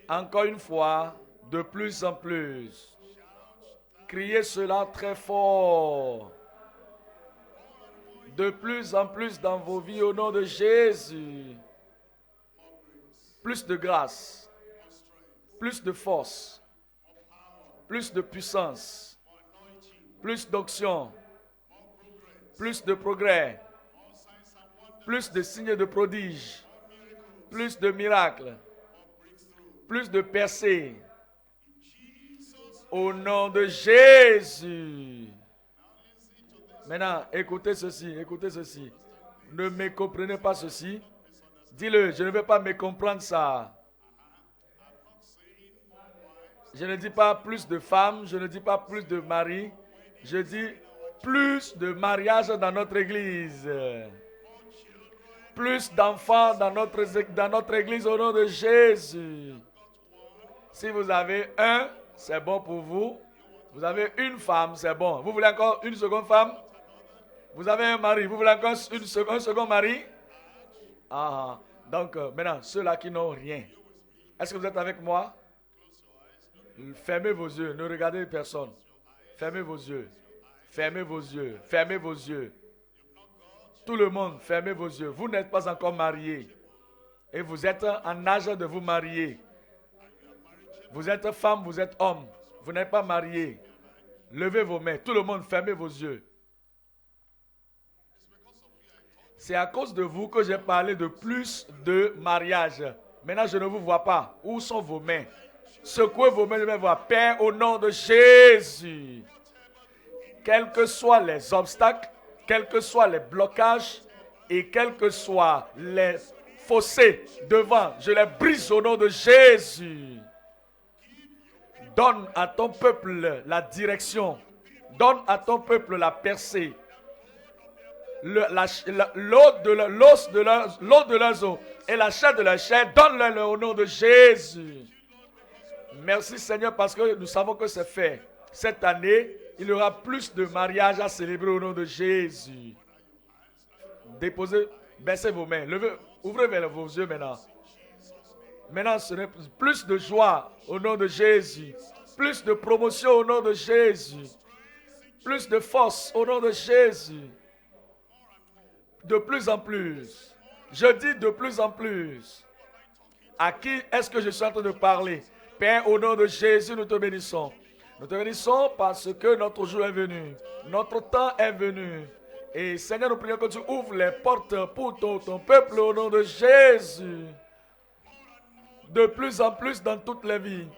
Encore une fois, de plus en plus. Criez cela très fort. De plus en plus dans vos vies au nom de Jésus. Plus de grâce, plus de force, plus de puissance, plus d'onction, plus de progrès, plus de signes de prodiges, plus de miracles, plus de percées. Au nom de Jésus. Maintenant, écoutez ceci, écoutez ceci. Ne me comprenez pas ceci. Dis-le, je ne veux pas me comprendre ça. Je ne dis pas plus de femmes, je ne dis pas plus de maris. Je dis plus de mariages dans notre église. Plus d'enfants dans notre église au nom de Jésus. Si vous avez un, c'est bon pour vous. Vous avez une femme, c'est bon. Vous voulez encore une seconde femme? Vous avez un mari, vous voulez encore un second mari? Ah, donc maintenant, ceux-là qui n'ont rien. Est-ce que vous êtes avec moi? Fermez vos yeux, ne regardez personne. Fermez vos yeux. Fermez vos yeux. Fermez vos yeux. Tout le monde, fermez vos yeux. Vous n'êtes pas encore mariés. Et vous êtes en âge de vous marier. Vous êtes femme, vous êtes homme. Vous n'êtes pas marié. Levez vos mains. Tout le monde, fermez vos yeux. C'est à cause de vous que j'ai parlé de plus de mariage. Maintenant, je ne vous vois pas. Où sont vos mains? Secouez vos mains, je vais voir. Père, au nom de Jésus, quels que soient les obstacles, quels que soient les blocages et quels que soient les fossés devant, je les brise au nom de Jésus. Donne à ton peuple la direction. Donne à ton peuple la percée. L'os de leurs os et la chair de leur chair, donne-leur au nom de Jésus. Merci Seigneur parce que nous savons que c'est fait. Cette année, il y aura plus de mariages à célébrer au nom de Jésus. Déposez, baissez vos mains, ouvrez vos yeux maintenant. Maintenant, ce n'est plus de joie au nom de Jésus. Plus de promotion au nom de Jésus. Plus de force au nom de Jésus. De plus en plus. Je dis de plus en plus. À qui est-ce que je suis en train de parler? Père, au nom de Jésus, nous te bénissons. Nous te bénissons parce que notre jour est venu. Notre temps est venu. Et Seigneur, nous prions que tu ouvres les portes pour ton peuple au nom de Jésus. De plus en plus dans toutes les vies.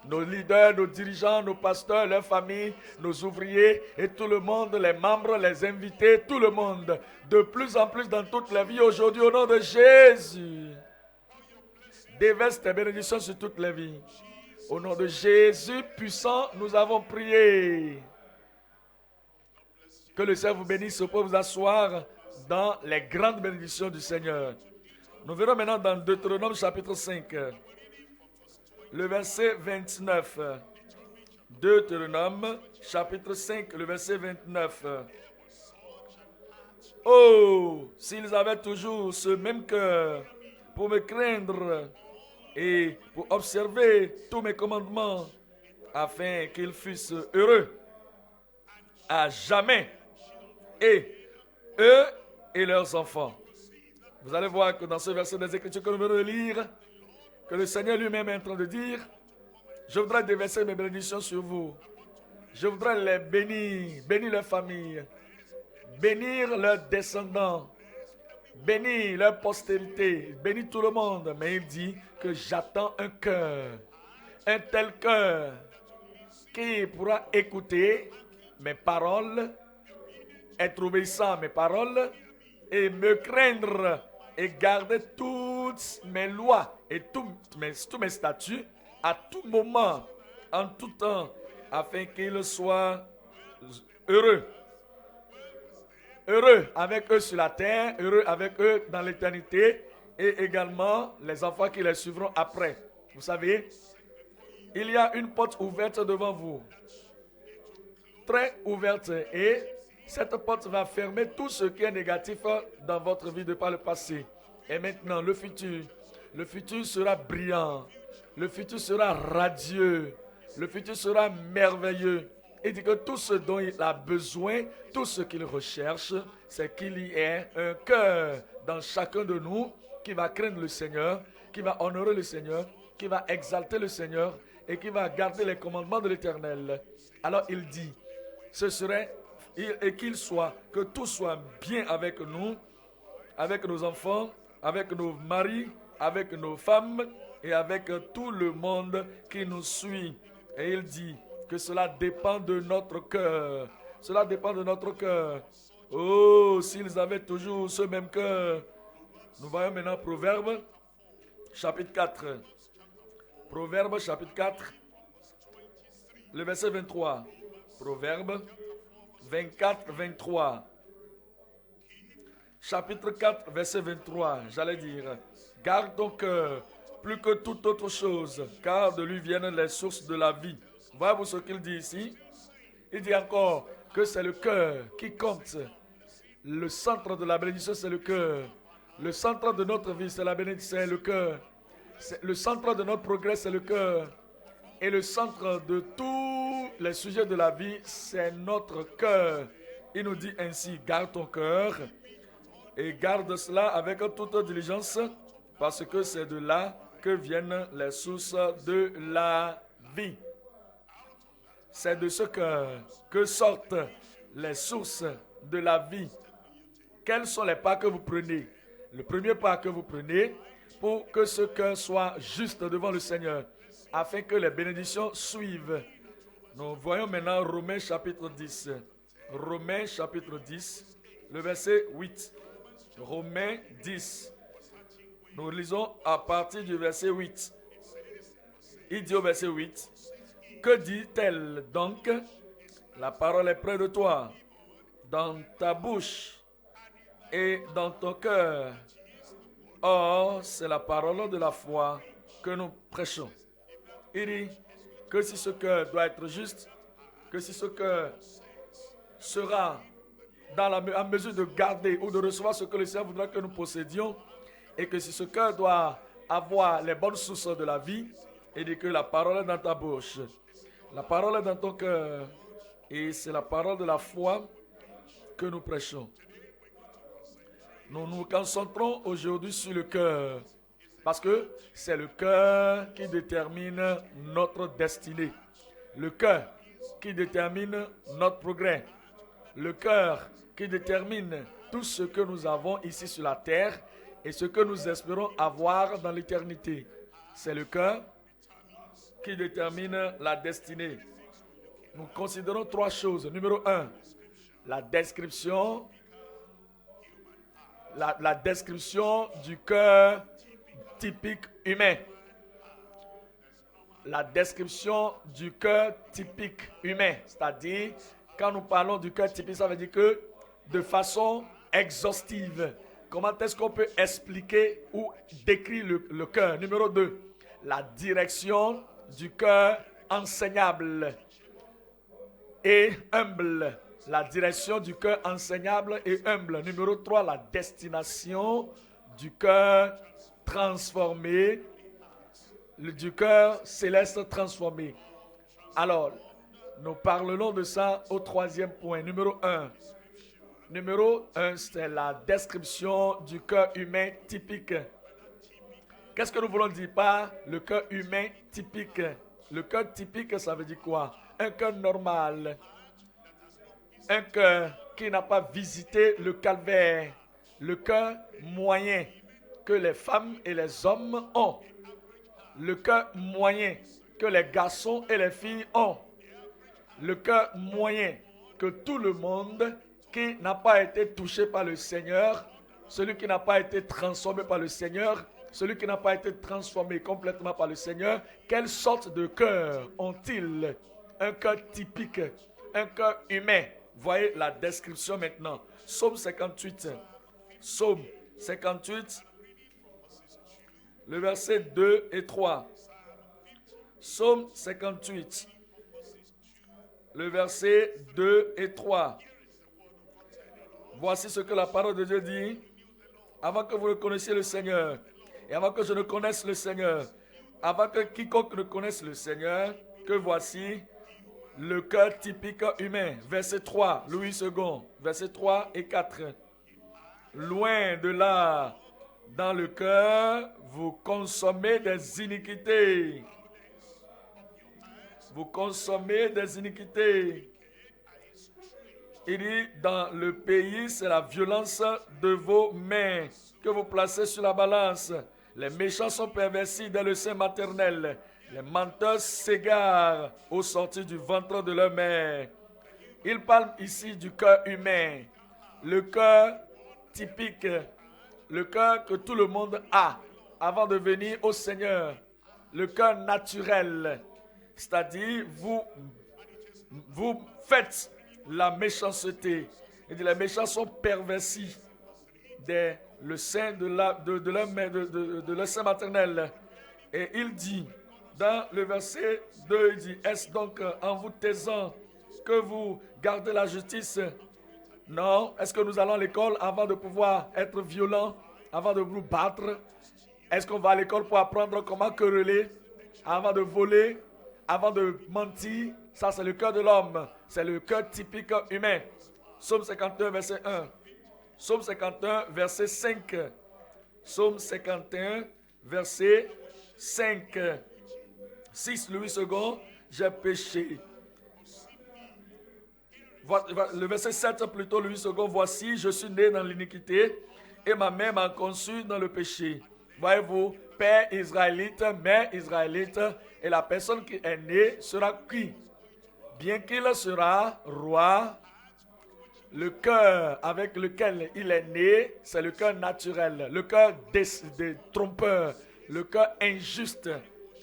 Nos leaders, nos dirigeants, nos pasteurs, leurs familles, nos ouvriers et tout le monde, les membres, les invités, tout le monde. De plus en plus dans toutes les vies aujourd'hui au nom de Jésus. Déverse tes bénédictions sur toutes les vies. Au nom de Jésus puissant, nous avons prié. Que le Seigneur vous bénisse. Vous pouvez vous asseoir dans les grandes bénédictions du Seigneur. Nous verrons maintenant dans Deutéronome chapitre 5, le verset 29. Deutéronome chapitre 5, le verset 29. Oh, s'ils avaient toujours ce même cœur pour me craindre et pour observer tous mes commandements, afin qu'ils fussent heureux à jamais, et eux et leurs enfants. Vous allez voir que dans ce verset des Écritures que nous venons de lire, que le Seigneur lui-même est en train de dire, je voudrais déverser mes bénédictions sur vous. Je voudrais les bénir, bénir leur famille, bénir leurs descendants, bénir leur postérité, bénir tout le monde. Mais il dit que j'attends un cœur, un tel cœur qui pourra écouter mes paroles, être obéissant à mes paroles et me craindre et garder toutes mes lois et tous mes statuts à tout moment, en tout temps, afin qu'ils soient heureux. Heureux avec eux sur la terre, heureux avec eux dans l'éternité et également les enfants qui les suivront après. Vous savez, il y a une porte ouverte devant vous, très ouverte, et cette porte va fermer tout ce qui est négatif dans votre vie de par le passé. Et maintenant, le futur sera brillant. Le futur sera radieux. Le futur sera merveilleux. Il dit que tout ce dont il a besoin, tout ce qu'il recherche, c'est qu'il y ait un cœur dans chacun de nous qui va craindre le Seigneur, qui va honorer le Seigneur, qui va exalter le Seigneur et qui va garder les commandements de l'Éternel. Alors il dit, ce serait, et que tout soit bien avec nous, avec nos enfants, avec nos maris, avec nos femmes et avec tout le monde qui nous suit. Et il dit que cela dépend de notre cœur. Cela dépend de notre cœur. Oh, s'ils avaient toujours ce même cœur. Nous voyons maintenant Proverbe, chapitre 4. Proverbe, chapitre 4, le verset 23. Proverbe 24, 23. Chapitre 4, verset 23. J'allais dire, garde ton cœur plus que toute autre chose, car de lui viennent les sources de la vie. Voyez-vous ce qu'il dit ici? Il dit encore que c'est le cœur qui compte. Le centre de la bénédiction, c'est le cœur. Le centre de notre vie, c'est la bénédiction, c'est le cœur. Le centre de notre progrès, c'est le cœur. Et le centre de tous les sujets de la vie, c'est notre cœur. Il nous dit ainsi, garde ton cœur et garde cela avec toute diligence, parce que c'est de là que viennent les sources de la vie. C'est de ce cœur que sortent les sources de la vie. Quels sont les pas que vous prenez? Le premier pas que vous prenez pour que ce cœur soit juste devant le Seigneur, afin que les bénédictions suivent. Nous voyons maintenant Romains chapitre 10. Romains chapitre 10, le verset 8. Romains 10. Nous lisons à partir du verset 8. Il dit au verset 8, que dit-elle donc? La parole est près de toi, dans ta bouche et dans ton cœur. Or, c'est la parole de la foi que nous prêchons. Il dit que si ce cœur doit être juste, que si ce cœur sera en mesure de garder ou de recevoir ce que le Seigneur voudra que nous possédions, et que si ce cœur doit avoir les bonnes sources de la vie, il dit que la parole est dans ta bouche, la parole est dans ton cœur, et c'est la parole de la foi que nous prêchons. Nous nous concentrons aujourd'hui sur le cœur, parce que c'est le cœur qui détermine notre destinée, le cœur qui détermine notre progrès, le cœur qui détermine tout ce que nous avons ici sur la terre et ce que nous espérons avoir dans l'éternité. C'est le cœur qui détermine la destinée. Nous considérons trois choses. Numéro 1, la description du cœur typique humain. La description du cœur typique humain. C'est-à-dire, quand nous parlons du cœur typique, ça veut dire que de façon exhaustive, comment est-ce qu'on peut expliquer ou décrire le cœur? Numéro 2, la direction du cœur enseignable et humble. La direction du cœur enseignable et humble. Numéro 3, la destination du cœur transformé, du cœur céleste transformé. Alors, nous parlerons de ça au troisième point. Numéro 1. Numéro 1, c'est la description du cœur humain typique. Qu'est-ce que nous voulons dire par le cœur humain typique? Le cœur typique, ça veut dire quoi? Un cœur normal. Un cœur qui n'a pas visité le calvaire. Le cœur moyen que les femmes et les hommes ont. Le cœur moyen que les garçons et les filles ont. Le cœur moyen que tout le monde qui n'a pas été touché par le Seigneur, celui qui n'a pas été transformé par le Seigneur, celui qui n'a pas été transformé complètement par le Seigneur, quelle sorte de cœur ont-ils? Un cœur typique, un cœur humain. Voyez la description maintenant. Psaume 58. Psaume 58, le verset 2 et 3. Psaume 58, le verset 2 et 3. Voici ce que la parole de Dieu dit. avant que vous ne connaissiez le Seigneur, et avant que je ne connaisse le Seigneur, avant que quiconque ne connaisse le Seigneur, que voici le cœur typique humain. Verset 3, Louis II, verset 3 et 4. Loin de là, dans le cœur, vous consommez des iniquités. Vous consommez des iniquités. Il dit, dans le pays, c'est la violence de vos mains que vous placez sur la balance. Les méchants sont pervertis dès le sein maternel. Les menteurs s'égarent au sortir du ventre de leur mère. Il parle ici du cœur humain, le cœur typique, le cœur que tout le monde a avant de venir au Seigneur, le cœur naturel. C'est-à-dire, vous faites la méchanceté. Il dit, les méchants sont pervertis dès le sein de leur mère, de leur sein maternel. Et il dit, dans le verset 2, il dit, est-ce donc en vous taisant que vous gardez la justice? Non. Est-ce que nous allons à l'école avant de pouvoir être violents, avant de nous battre? Est-ce qu'on va à l'école pour apprendre comment quereller, avant de voler, avant de mentir? Ça, c'est le cœur de l'homme. C'est le cœur typique humain. Psaume 51, verset 1. Psaume 51, verset 5. Psaume 51, verset 5. 6, Louis II, j'ai péché. Le verset 7, plutôt, Louis II, voici, je suis né dans l'iniquité et ma mère m'a conçu dans le péché. Voyez-vous, père israélite, mère israélite, et la personne qui est née sera qui? Bien qu'il sera roi, le cœur avec lequel il est né, c'est le cœur naturel, le cœur des trompeurs, le cœur injuste.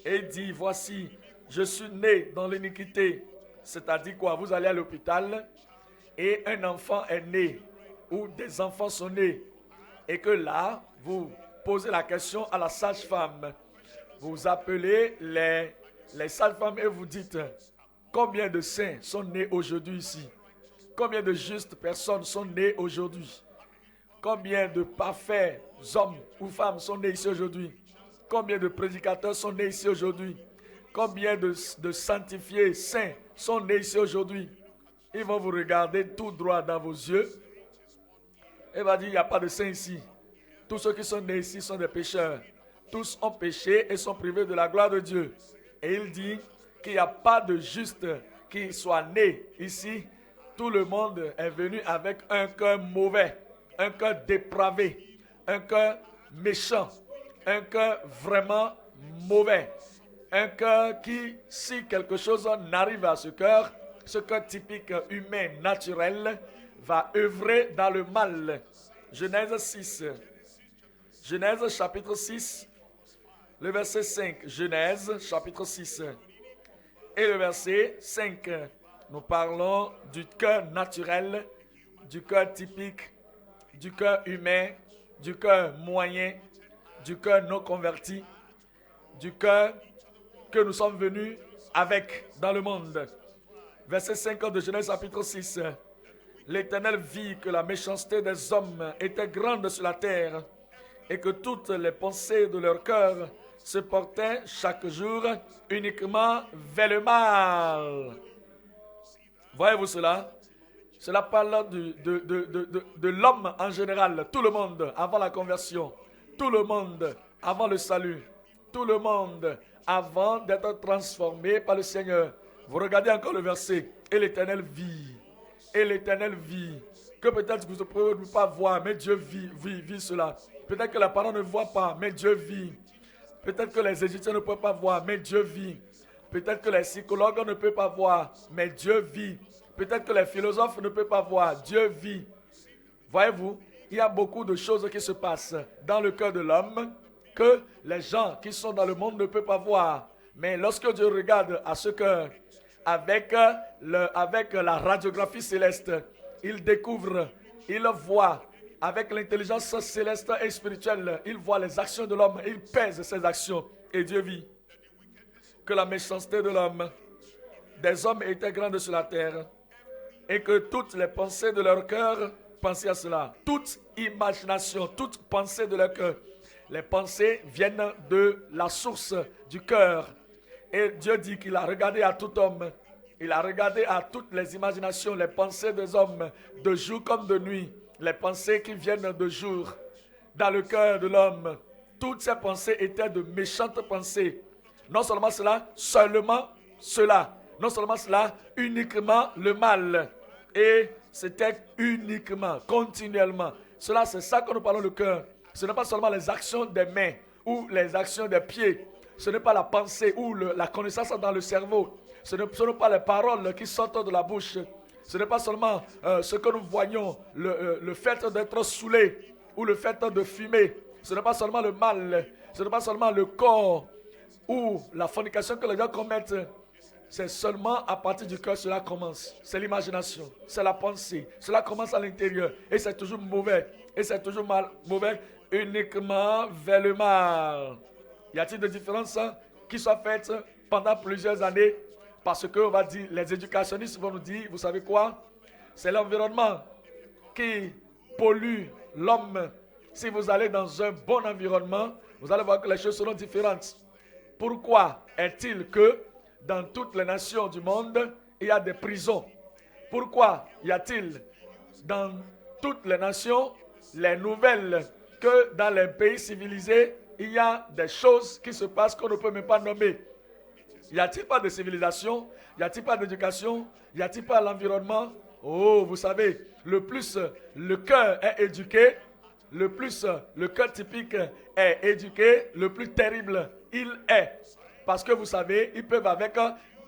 Et il dit, voici, je suis né dans l'iniquité. C'est-à-dire quoi? Vous allez à l'hôpital et un enfant est né, ou des enfants sont nés, et que là, vous posez la question à la sage-femme. Vous appelez les sages-femmes et vous dites, combien de saints sont nés aujourd'hui ici? Combien de justes personnes sont nées aujourd'hui? Combien de parfaits hommes ou femmes sont nés ici aujourd'hui? Combien de prédicateurs sont nés ici aujourd'hui? Combien de sanctifiés, saints sont nés ici aujourd'hui? Ils vont vous regarder tout droit dans vos yeux et va dire, il n'y a pas de saints ici. Tous ceux qui sont nés ici sont des pécheurs. Tous ont péché et sont privés de la gloire de Dieu. Et il dit qu'il n'y a pas de juste qui soit né ici. Tout le monde est venu avec un cœur mauvais, un cœur dépravé, un cœur méchant, un cœur vraiment mauvais. Un cœur qui, si quelque chose n'arrive à ce cœur typique humain naturel, va œuvrer dans le mal. Genèse 6. Genèse chapitre 6, le verset 5. Genèse chapitre 6 et le verset 5. Nous parlons du cœur naturel, du cœur typique, du cœur humain, du cœur moyen, du cœur non converti, du cœur que nous sommes venus avec dans le monde. Verset 5 de Genèse chapitre 6. L'Éternel vit que la méchanceté des hommes était grande sur la terre et que toutes les pensées de leur cœur se portaient chaque jour uniquement vers le mal. Voyez-vous cela? Cela parle de l'homme en général, tout le monde avant la conversion, tout le monde avant le salut, tout le monde avant d'être transformé par le Seigneur. Vous regardez encore le verset, et l'Éternel vit, et l'Éternel vit, que peut-être que vous ne pouvez pas voir, mais Dieu vit cela. Peut-être que les parents ne voient pas, mais Dieu vit. Peut-être que les Égyptiens ne peuvent pas voir, mais Dieu vit. Peut-être que les psychologues ne peuvent pas voir, mais Dieu vit. Peut-être que les philosophes ne peuvent pas voir, Dieu vit. Voyez-vous, il y a beaucoup de choses qui se passent dans le cœur de l'homme que les gens qui sont dans le monde ne peuvent pas voir. Mais lorsque Dieu regarde à ce cœur, avec la radiographie céleste, il découvre, il voit, avec l'intelligence céleste et spirituelle, il voit les actions de l'homme, il pèse ses actions et Dieu vit. Que la méchanceté de l'homme, des hommes était grande sur la terre et que toutes les pensées de leur cœur penser à cela. Toute imagination, toute pensée de leur cœur. Les pensées viennent de la source du cœur. Et Dieu dit qu'il a regardé à tout homme. Il a regardé à toutes les imaginations, les pensées des hommes, de jour comme de nuit. Les pensées qui viennent de jour dans le cœur de l'homme. Toutes ces pensées étaient de méchantes pensées. Non seulement cela, seulement cela. Non seulement cela, uniquement le mal. Et c'était uniquement, continuellement. Cela, c'est ça que nous parlons le cœur. Ce n'est pas seulement les actions des mains ou les actions des pieds. Ce n'est pas la pensée ou la connaissance dans le cerveau. Ce ne sont pas les paroles qui sortent de la bouche. Ce n'est pas seulement ce que nous voyons, le fait d'être saoulé ou le fait de fumer. Ce n'est pas seulement le mal. Ce n'est pas seulement le corps ou la fornication que les gens commettent. C'est seulement à partir du cœur que cela commence. C'est l'imagination, c'est la pensée. Cela commence à l'intérieur et c'est toujours mauvais. Et c'est toujours mauvais uniquement vers le mal. Y a-t-il des différences qui soient faites pendant plusieurs années? Parce que on va dire, les éducationnistes vont nous dire, vous savez quoi? C'est l'environnement qui pollue l'homme. Si vous allez dans un bon environnement, vous allez voir que les choses seront différentes. Pourquoi est-il que dans toutes les nations du monde, il y a des prisons? Pourquoi y a-t-il dans toutes les nations les nouvelles que dans les pays civilisés, il y a des choses qui se passent qu'on ne peut même pas nommer? Y a-t-il pas de civilisation? Y a-t-il pas d'éducation? Y a-t-il pas l'environnement? Oh, vous savez, le plus le cœur est éduqué, le plus le cœur typique est éduqué, le plus terrible il est. Parce que vous savez, ils peuvent avec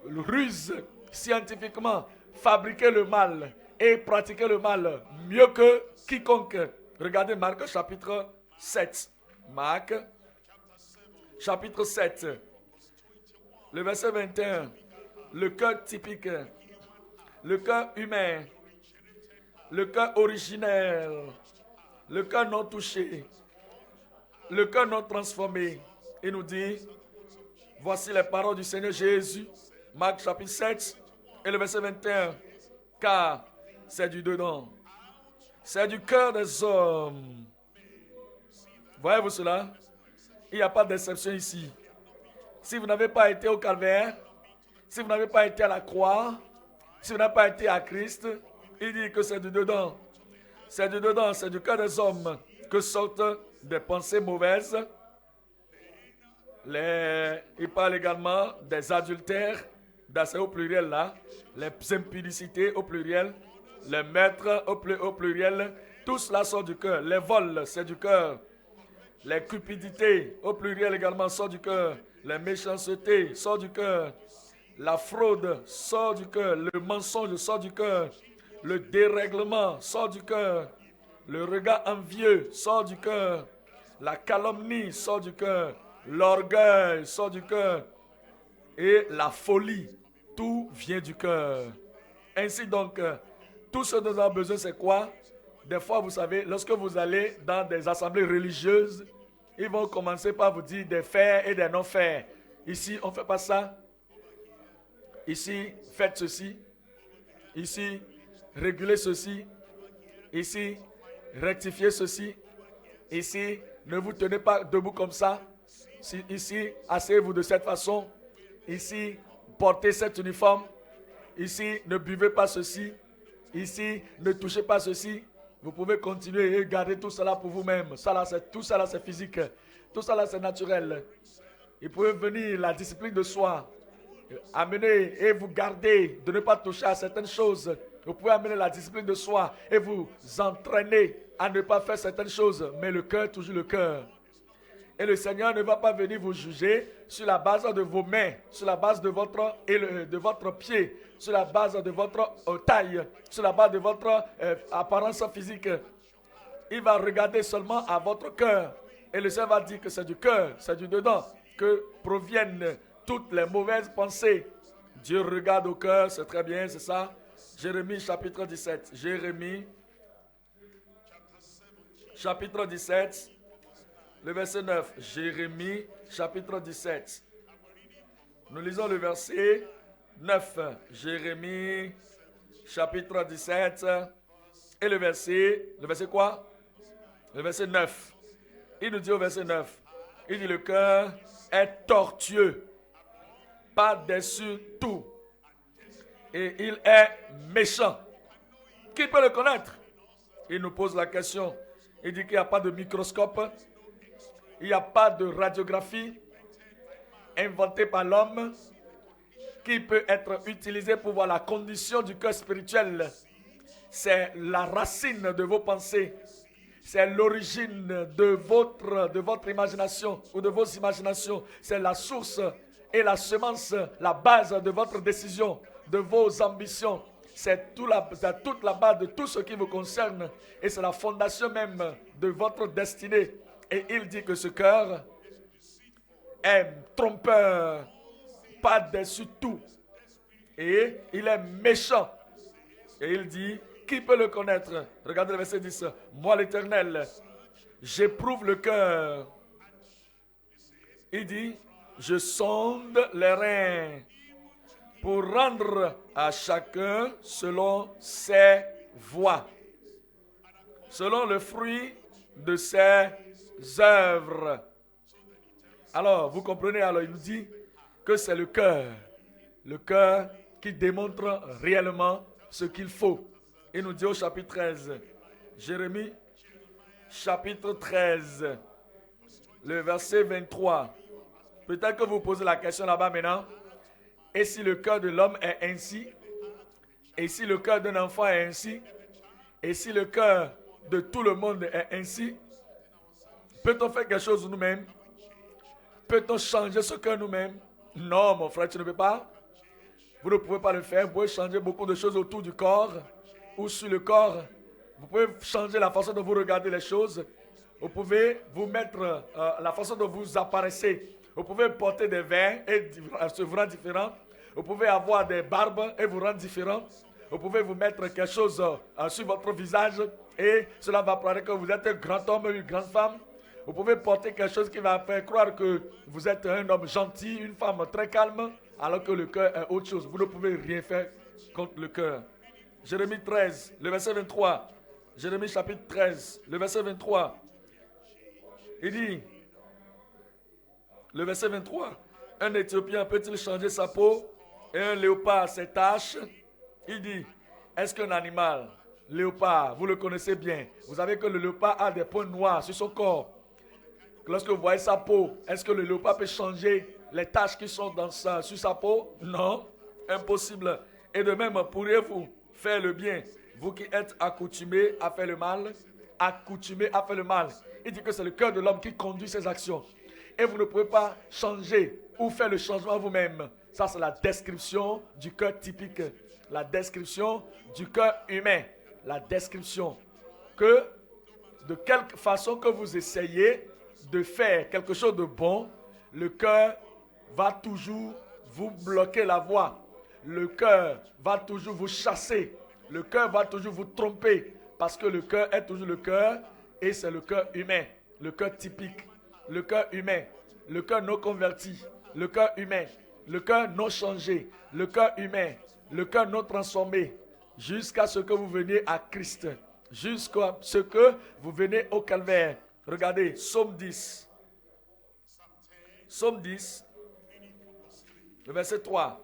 ruse, scientifiquement, fabriquer le mal et pratiquer le mal mieux que quiconque. Regardez Marc chapitre 7. Marc chapitre 7. Le verset 21, le cœur typique, le cœur humain, le cœur originel, le cœur non touché, le cœur non transformé. Il nous dit, voici les paroles du Seigneur Jésus, Marc chapitre 7 et le verset 21, car c'est du dedans, c'est du cœur des hommes. Voyez-vous cela? Il n'y a pas d'exception ici. Si vous n'avez pas été au calvaire, si vous n'avez pas été à la croix, si vous n'avez pas été à Christ, il dit que c'est du dedans. C'est du dedans, c'est du cœur des hommes que sortent des pensées mauvaises. Il parle également des adultères, c'est au pluriel là, les impudicités au pluriel, les meurtres au pluriel, tout cela sort du cœur. Les vols, c'est du cœur. Les cupidités au pluriel également sort du cœur. Les méchancetés sortent du cœur. La fraude sort du cœur. Le mensonge sort du cœur. Le dérèglement sort du cœur. Le regard envieux sort du cœur. La calomnie sort du cœur. L'orgueil sort du cœur. Et la folie, tout vient du cœur. Ainsi donc, tout ce dont nous avons besoin, c'est quoi? Des fois, vous savez, lorsque vous allez dans des assemblées religieuses, ils vont commencer par vous dire des faits et des non-faits. Ici, on ne fait pas ça. Ici, faites ceci. Ici, régulez ceci. Ici, rectifiez ceci. Ici, ne vous tenez pas debout comme ça. Ici, asseyez-vous de cette façon. Ici, portez cet uniforme. Ici, ne buvez pas ceci. Ici, ne touchez pas ceci. Vous pouvez continuer et garder tout cela pour vous-même. Tout cela, c'est physique. Tout cela, c'est naturel. Il peut venir la discipline de soi. Amener et vous garder de ne pas toucher à certaines choses. Vous pouvez amener la discipline de soi et vous entraîner à ne pas faire certaines choses. Mais le cœur, toujours le cœur. Et le Seigneur ne va pas venir vous juger sur la base de vos mains, sur la base de votre pied, sur la base de votre taille, sur la base de votre apparence physique. Il va regarder seulement à votre cœur. Et le Seigneur va dire que c'est du cœur, c'est du dedans, que proviennent toutes les mauvaises pensées. Dieu regarde au cœur, c'est très bien, c'est ça. Jérémie chapitre 17. Jérémie chapitre 17. Le verset 9, Jérémie, chapitre 17. Nous lisons le verset 9. Jérémie, chapitre 17, Et le verset quoi? Le verset 9. Il nous dit au verset 9, il dit le cœur est tortueux, par-dessus tout. Et il est méchant. Qui peut le connaître? Il nous pose la question. Il dit qu'il n'y a pas de microscope, il n'y a pas de radiographie inventée par l'homme qui peut être utilisée pour voir la condition du cœur spirituel. C'est la racine de vos pensées. C'est l'origine de votre imagination ou de vos imaginations. C'est la source et la semence, la base de votre décision, de vos ambitions. C'est toute la base de tout ce qui vous concerne. Et c'est la fondation même de votre destinée. Et il dit que ce cœur est trompeur, par-dessus tout. Et il est méchant. Et il dit, qui peut le connaître? Regardez le verset 10. Moi l'Éternel, j'éprouve le cœur. Il dit, je sonde les reins pour rendre à chacun selon ses voies, selon le fruit de ses œuvres. Alors, vous comprenez, alors il nous dit que c'est le cœur qui démontre réellement ce qu'il faut. Il nous dit au chapitre 13, Jérémie, chapitre 13, le verset 23. Peut-être que vous posez la question là-bas maintenant. Et si le cœur de l'homme est ainsi? Et si le cœur d'un enfant est ainsi? Et si le cœur de tout le monde est ainsi? Peut-on faire quelque chose nous-mêmes? Peut-on changer ce cœur nous-mêmes? Non, mon frère, tu ne peux pas. Vous ne pouvez pas le faire. Vous pouvez changer beaucoup de choses autour du corps ou sur le corps. Vous pouvez changer la façon dont vous regardez les choses. Vous pouvez vous mettre la façon dont vous apparaissez. Vous pouvez porter des verres et se rendre différent. Vous pouvez avoir des barbes et vous rendre différent. Vous pouvez vous mettre quelque chose sur votre visage et cela va paraître que vous êtes un grand homme ou une grande femme. Vous pouvez porter quelque chose qui va faire croire que vous êtes un homme gentil, une femme très calme, alors que le cœur est autre chose. Vous ne pouvez rien faire contre le cœur. Jérémie 13, le verset 23. Jérémie chapitre 13, le verset 23. Il dit, le verset 23, un Éthiopien peut-il changer sa peau et un léopard ses taches? Il dit, est-ce qu'un animal, léopard, vous le connaissez bien, vous savez que le léopard a des points noirs sur son corps. Lorsque vous voyez sa peau, est-ce que le léopard peut changer les taches qui sont sur sa peau? Non, impossible. Et de même, pourriez-vous faire le bien, vous qui êtes accoutumés à faire le mal? Accoutumés à faire le mal. Il dit que c'est le cœur de l'homme qui conduit ses actions. Et vous ne pouvez pas changer ou faire le changement vous-même. Ça, c'est la description du cœur typique. La description du cœur humain. La description que, de quelque façon que vous essayez de faire quelque chose de bon, le cœur va toujours vous bloquer la voie. Le cœur va toujours vous chasser. Le cœur va toujours vous tromper. Parce que le cœur est toujours le cœur et c'est le cœur humain. Le cœur typique. Le cœur humain, le cœur non converti, le cœur humain, le cœur non changé, le cœur humain, le cœur non transformé, jusqu'à ce que vous veniez à Christ, jusqu'à ce que vous venez au calvaire. Regardez, Psaume 10. Psaume 10, le verset 3.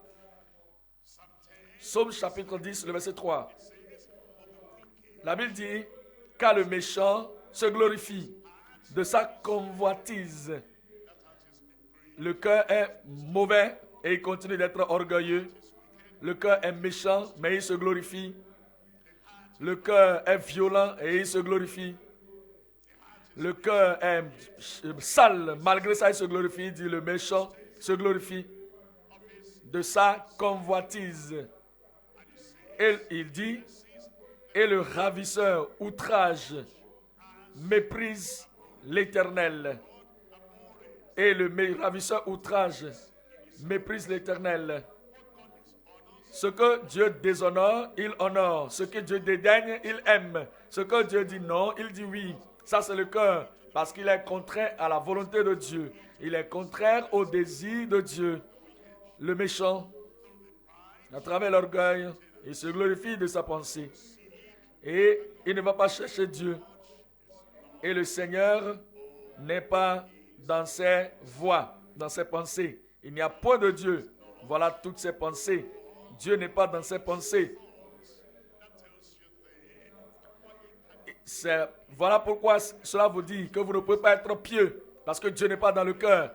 Psaume chapitre 10, le verset 3. La Bible dit, car le méchant se glorifie de sa convoitise. Le cœur est mauvais et il continue d'être orgueilleux. Le cœur est méchant, mais il se glorifie. Le cœur est violent et il se glorifie. Le cœur est sale, malgré ça il se glorifie, dit le méchant se glorifie de sa convoitise. Et il dit, et le ravisseur outrage, méprise l'Éternel. Et le ravisseur outrage, méprise l'Éternel. Ce que Dieu déshonore, il honore. Ce que Dieu dédaigne, il aime. Ce que Dieu dit non, il dit oui. Ça, c'est le cœur. Parce qu'il est contraire à la volonté de Dieu. Il est contraire au désir de Dieu. Le méchant, à travers l'orgueil, il se glorifie de sa pensée. Et il ne va pas chercher Dieu. Et le Seigneur n'est pas dans ses voies, dans ses pensées. Il n'y a point de Dieu. Voilà toutes ses pensées. Dieu n'est pas dans ses pensées. Voilà pourquoi cela vous dit que vous ne pouvez pas être pieux, parce que Dieu n'est pas dans le cœur.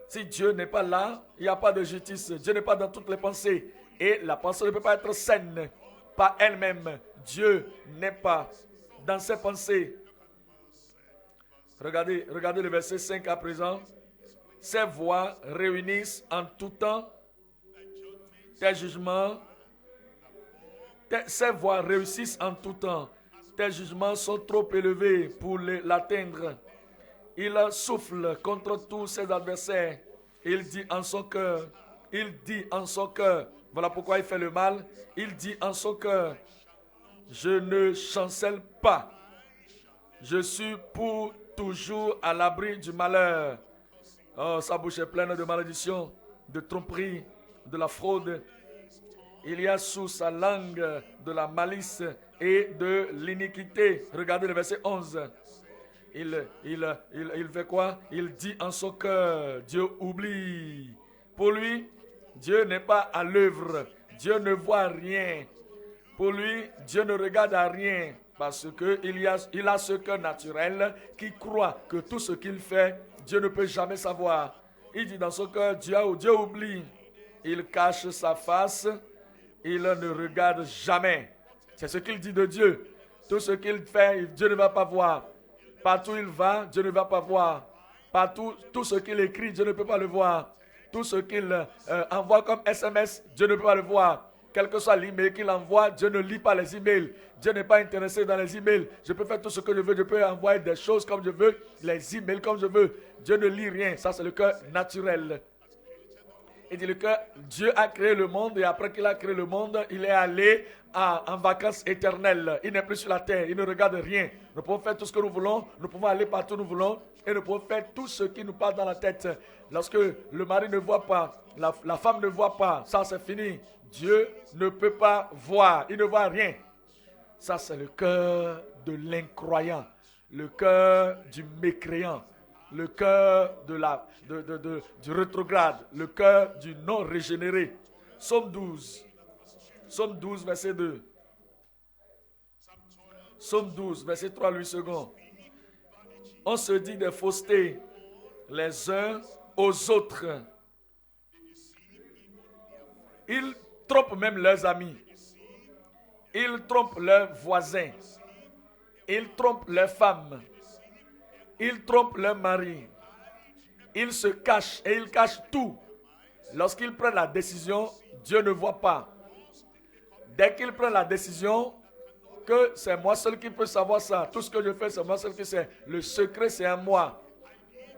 Si Dieu n'est pas là, il n'y a pas de justice. Dieu n'est pas dans toutes les pensées. Et la pensée ne peut pas être saine par elle-même. Dieu n'est pas dans ses pensées. Regardez le verset 5 à présent. Ces voix réunissent en tout temps tes jugements. Ces voix réussissent en tout temps. Tes jugements sont trop élevés pour l'atteindre. Il souffle contre tous ses adversaires. Il dit en son cœur. Voilà pourquoi il fait le mal. Il dit en son cœur, je ne chancelle pas. Je suis pour toujours à l'abri du malheur. Oh, sa bouche est pleine de malédictions, de tromperies, de la fraude. Il y a sous sa langue de la malice et de l'iniquité. Regardez le verset 11. Il fait quoi? Il dit en son cœur, Dieu oublie. Pour lui, Dieu n'est pas à l'œuvre. Dieu ne voit rien. Pour lui, Dieu ne regarde à rien. Parce qu'il a ce cœur naturel qui croit que tout ce qu'il fait, Dieu ne peut jamais savoir. Il dit dans son cœur, Dieu oublie. Il cache sa face. Il ne regarde jamais. C'est ce qu'il dit de Dieu. Tout ce qu'il fait, Dieu ne va pas voir. Partout où il va, Dieu ne va pas voir. Partout, tout ce qu'il écrit, Dieu ne peut pas le voir. Tout ce qu'il envoie comme SMS, Dieu ne peut pas le voir. Quel que soit l'email qu'il envoie, Dieu ne lit pas les emails. Dieu n'est pas intéressé dans les emails. Je peux faire tout ce que je veux. Je peux envoyer des choses comme je veux, les emails comme je veux. Dieu ne lit rien. Ça, c'est le cœur naturel. Il dit que Dieu a créé le monde et après qu'il a créé le monde, il est allé en vacances éternelles. Il n'est plus sur la terre, il ne regarde rien. Nous pouvons faire tout ce que nous voulons, nous pouvons aller partout où nous voulons et nous pouvons faire tout ce qui nous passe dans la tête. Lorsque le mari ne voit pas, la femme ne voit pas, ça c'est fini. Dieu ne peut pas voir, il ne voit rien. Ça c'est le cœur de l'incroyant, le cœur du mécréant. Le cœur du rétrograde, le cœur du non régénéré. Psaume 12, verset 2. Psaume 12, verset 3, 8 secondes. On se dit des faussetés les uns aux autres. Ils trompent même leurs amis. Ils trompent leurs voisins. Ils trompent leurs femmes. Ils trompent leur mari. Ils se cachent et ils cachent tout. Lorsqu'ils prennent la décision, Dieu ne voit pas. Dès qu'ils prennent la décision que c'est moi seul qui peux savoir ça, tout ce que je fais, c'est moi seul qui sais. Le secret, c'est à moi.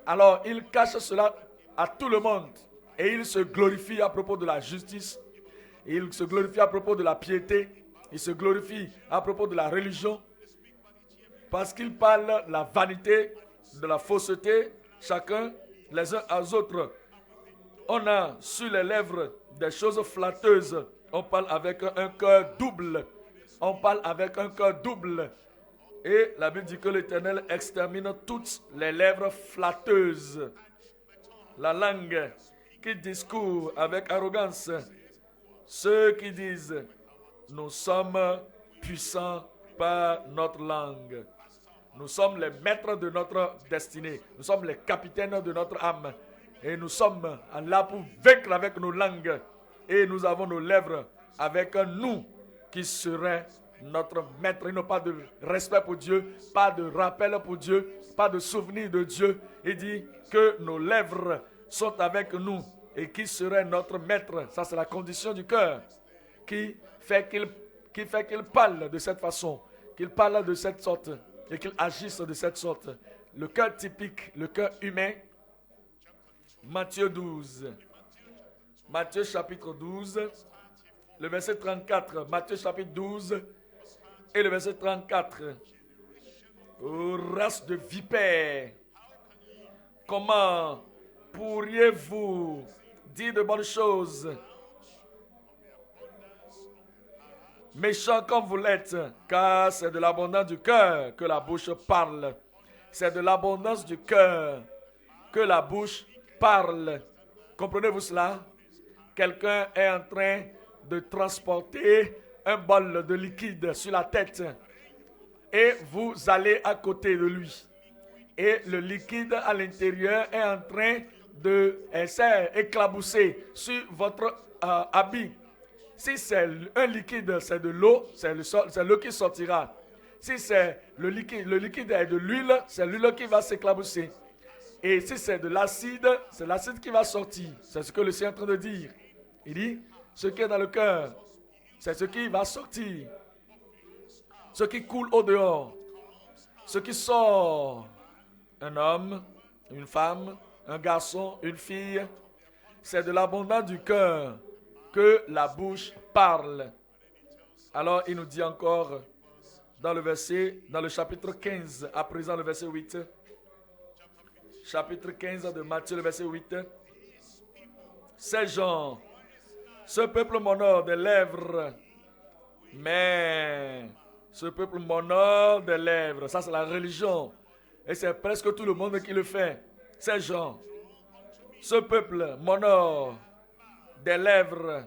Alors, ils cachent cela à tout le monde. Et ils se glorifient à propos de la justice. Ils se glorifient à propos de la piété. Ils se glorifient à propos de la religion. Parce qu'ils parlent la vanité, de la fausseté, chacun les uns aux autres. On a sur les lèvres des choses flatteuses. On parle avec un cœur double. On parle avec un cœur double. Et la Bible dit que l'Éternel extermine toutes les lèvres flatteuses. La langue qui discourt avec arrogance. Ceux qui disent, nous sommes puissants par notre langue. Nous sommes les maîtres de notre destinée. Nous sommes les capitaines de notre âme. Et nous sommes là pour vaincre avec nos langues. Et nous avons nos lèvres avec un nous qui serait notre maître. Il n'y a pas de respect pour Dieu, pas de rappel pour Dieu, pas de souvenir de Dieu. Il dit que nos lèvres sont avec nous. Et qui serait notre maître? Ça, c'est la condition du cœur qui fait qu'il parle de cette façon, qu'il parle de cette sorte. Et qu'il agisse de cette sorte. Le cœur typique, le cœur humain. Matthieu 12. Matthieu chapitre 12, le verset 34. Matthieu chapitre 12 et le verset 34. Oh, race de vipères, comment pourriez-vous dire de bonnes choses méchants comme vous l'êtes, car c'est de l'abondance du cœur que la bouche parle. C'est de l'abondance du cœur que la bouche parle. Comprenez-vous cela? Quelqu'un est en train de transporter un bol de liquide sur la tête et vous allez à côté de lui. Et le liquide à l'intérieur est en train de éclabousser sur votre habit. Si c'est un liquide, c'est de l'eau, c'est l'eau qui sortira. Si c'est le liquide est de l'huile, c'est l'huile qui va s'éclabousser. Et si c'est de l'acide, c'est l'acide qui va sortir. C'est ce que le Seigneur est en train de dire. Il dit, ce qui est dans le cœur, c'est ce qui va sortir. Ce qui coule au dehors. Ce qui sort. Un homme, une femme, un garçon, une fille. C'est de l'abondance du cœur que la bouche parle. Alors il nous dit encore dans le chapitre 15, à présent le verset 8. Chapitre 15 de Matthieu, le verset 8. Ces gens, ce peuple m'honore des lèvres, mais ce peuple m'honore des lèvres. Ça, c'est la religion. Et c'est presque tout le monde qui le fait. Ces gens, ce peuple m'honore des lèvres.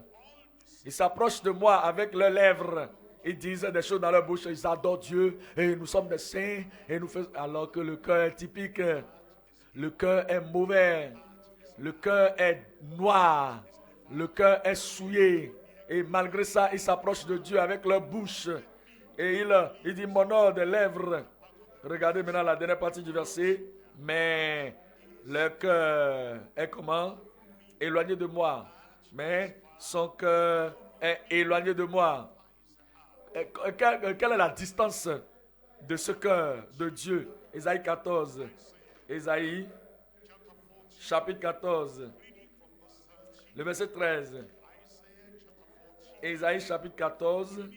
Ils s'approchent de moi avec leurs lèvres. Ils disent des choses dans leur bouche. Ils adorent Dieu. Et nous sommes des saints. Et nous faisons... Alors que le cœur est typique. Le cœur est mauvais. Le cœur est noir. Le cœur est souillé. Et malgré ça, ils s'approchent de Dieu avec leur bouche. Et il dit m'honore des lèvres. Regardez maintenant la dernière partie du verset. Mais le cœur est comment? Éloigné de moi. Mais son cœur est éloigné de moi. Quelle est la distance de ce cœur de Dieu? Ésaïe 14. Ésaïe, chapitre 14. Le verset 13. Ésaïe, chapitre 14.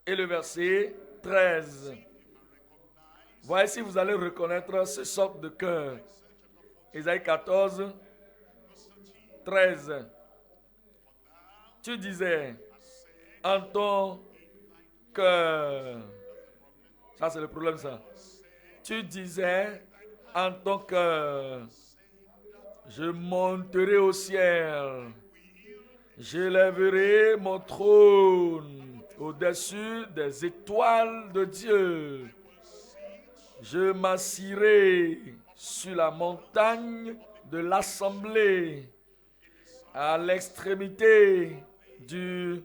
Et le verset 13. Voyez si vous allez reconnaître ce sorte de cœur. Ésaïe 14, 13. Tu disais, en ton cœur. Ça, c'est le problème, ça. Tu disais, en ton cœur, je monterai au ciel. J'élèverai mon trône au-dessus des étoiles de Dieu. Je m'assirai sur la montagne de l'assemblée, à l'extrémité du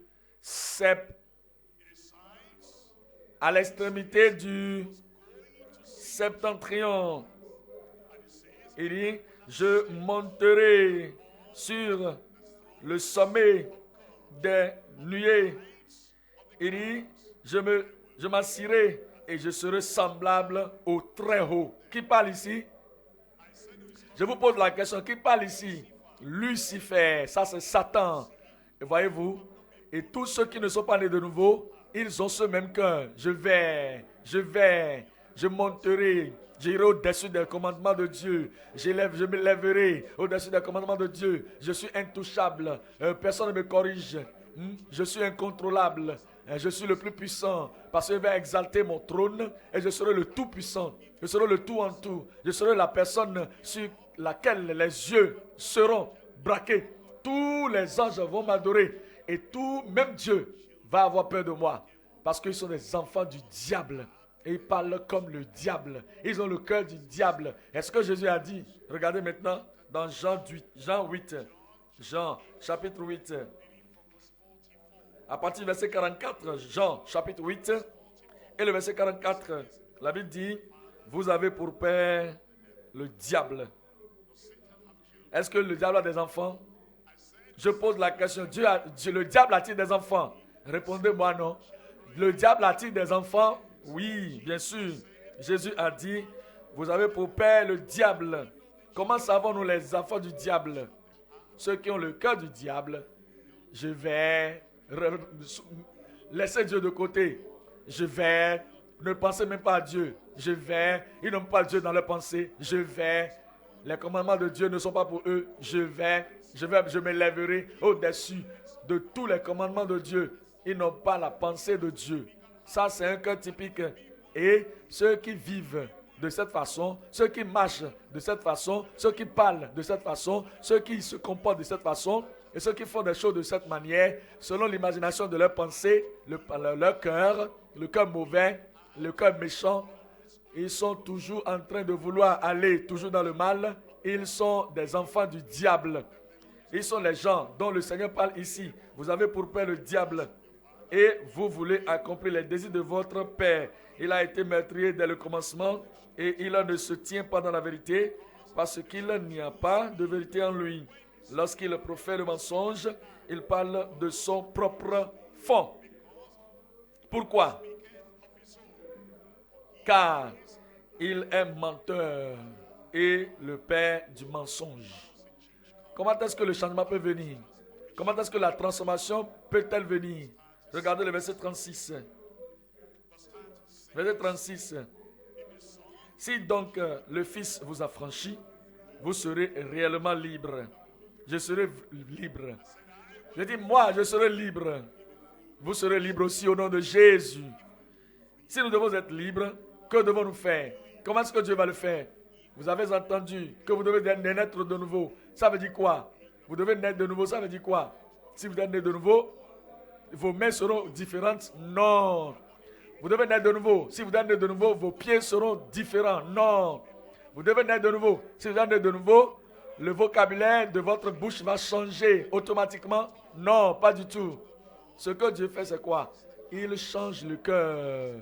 septentrion. Il dit, je monterai sur le sommet des nuées. Il dit, je m'assirai et je serai semblable au Très-Haut. Qui parle ici? Je vous pose la question, qui parle ici? Lucifer, ça c'est Satan. Et voyez-vous, et tous ceux qui ne sont pas nés de nouveau, ils ont ce même cœur. Je monterai, j'irai au-dessus des commandements de Dieu. Je me lèverai au-dessus des commandements de Dieu. Je suis intouchable, personne ne me corrige. Je suis incontrôlable. Je suis le plus puissant parce que je vais exalter mon trône et je serai le tout puissant. Je serai le tout en tout. Je serai la personne sur laquelle les yeux seront braqués. Tous les anges vont m'adorer et même Dieu va avoir peur de moi parce qu'ils sont des enfants du diable et ils parlent comme le diable. Ils ont le cœur du diable. Est-ce que Jésus a dit? Regardez maintenant dans Jean 8, Jean chapitre 8. À partir du verset 44, Jean, chapitre 8, et le verset 44, la Bible dit, vous avez pour père le diable. Est-ce que le diable a des enfants? Je pose la question, le diable a-t-il des enfants? Répondez-moi non. Le diable a-t-il des enfants? Oui, bien sûr. Jésus a dit, vous avez pour père le diable. Comment savons-nous les enfants du diable? Ceux qui ont le cœur du diable, je vais laisser Dieu de côté. Ne penser même pas à Dieu. Ils n'ont pas Dieu dans leurs pensées. Les commandements de Dieu ne sont pas pour eux. Je me lèverai au-dessus de tous les commandements de Dieu. ils n'ont pas la pensée de Dieu. Ça, c'est un cas typique. Et ceux qui vivent de cette façon, ceux qui marchent de cette façon, ceux qui parlent de cette façon, ceux qui se comportent de cette façon, et ceux qui font des choses de cette manière, selon l'imagination de leur pensée, leur cœur, le cœur mauvais, le cœur méchant, ils sont toujours en train de vouloir aller toujours dans le mal. Ils sont des enfants du diable. Ils sont les gens dont le Seigneur parle ici. Vous avez pour père le diable et vous voulez accomplir les désirs de votre père. Il a été meurtrier dès le commencement et il ne se tient pas dans la vérité parce qu'il n'y a pas de vérité en lui. Lorsqu'il profère le mensonge, il parle de son propre fond. Pourquoi? Car il est menteur et le père du mensonge. Comment est-ce que le changement peut venir? Comment est-ce que la transformation peut-elle venir? Regardez le verset 36. Verset 36. Si donc le Fils vous affranchit, vous serez réellement libre. Je serai libre. Je dis, moi, je serai libre. Vous serez libre aussi au nom de Jésus. Si nous devons être libres, que devons-nous faire? Comment est-ce que Dieu va le faire? Vous avez entendu que vous devez naître de nouveau. Ça veut dire quoi? Vous devez naître de nouveau, ça veut dire quoi? Si vous êtes né de nouveau, vos mains seront différentes? Non. Vous devez naître de nouveau. Si vous êtes né de nouveau, vos pieds seront différents? Non. Vous devez naître de nouveau. Si vous êtes né de nouveau, le vocabulaire de votre bouche va changer automatiquement? Non, pas du tout. Ce que Dieu fait, c'est quoi? Il change le cœur.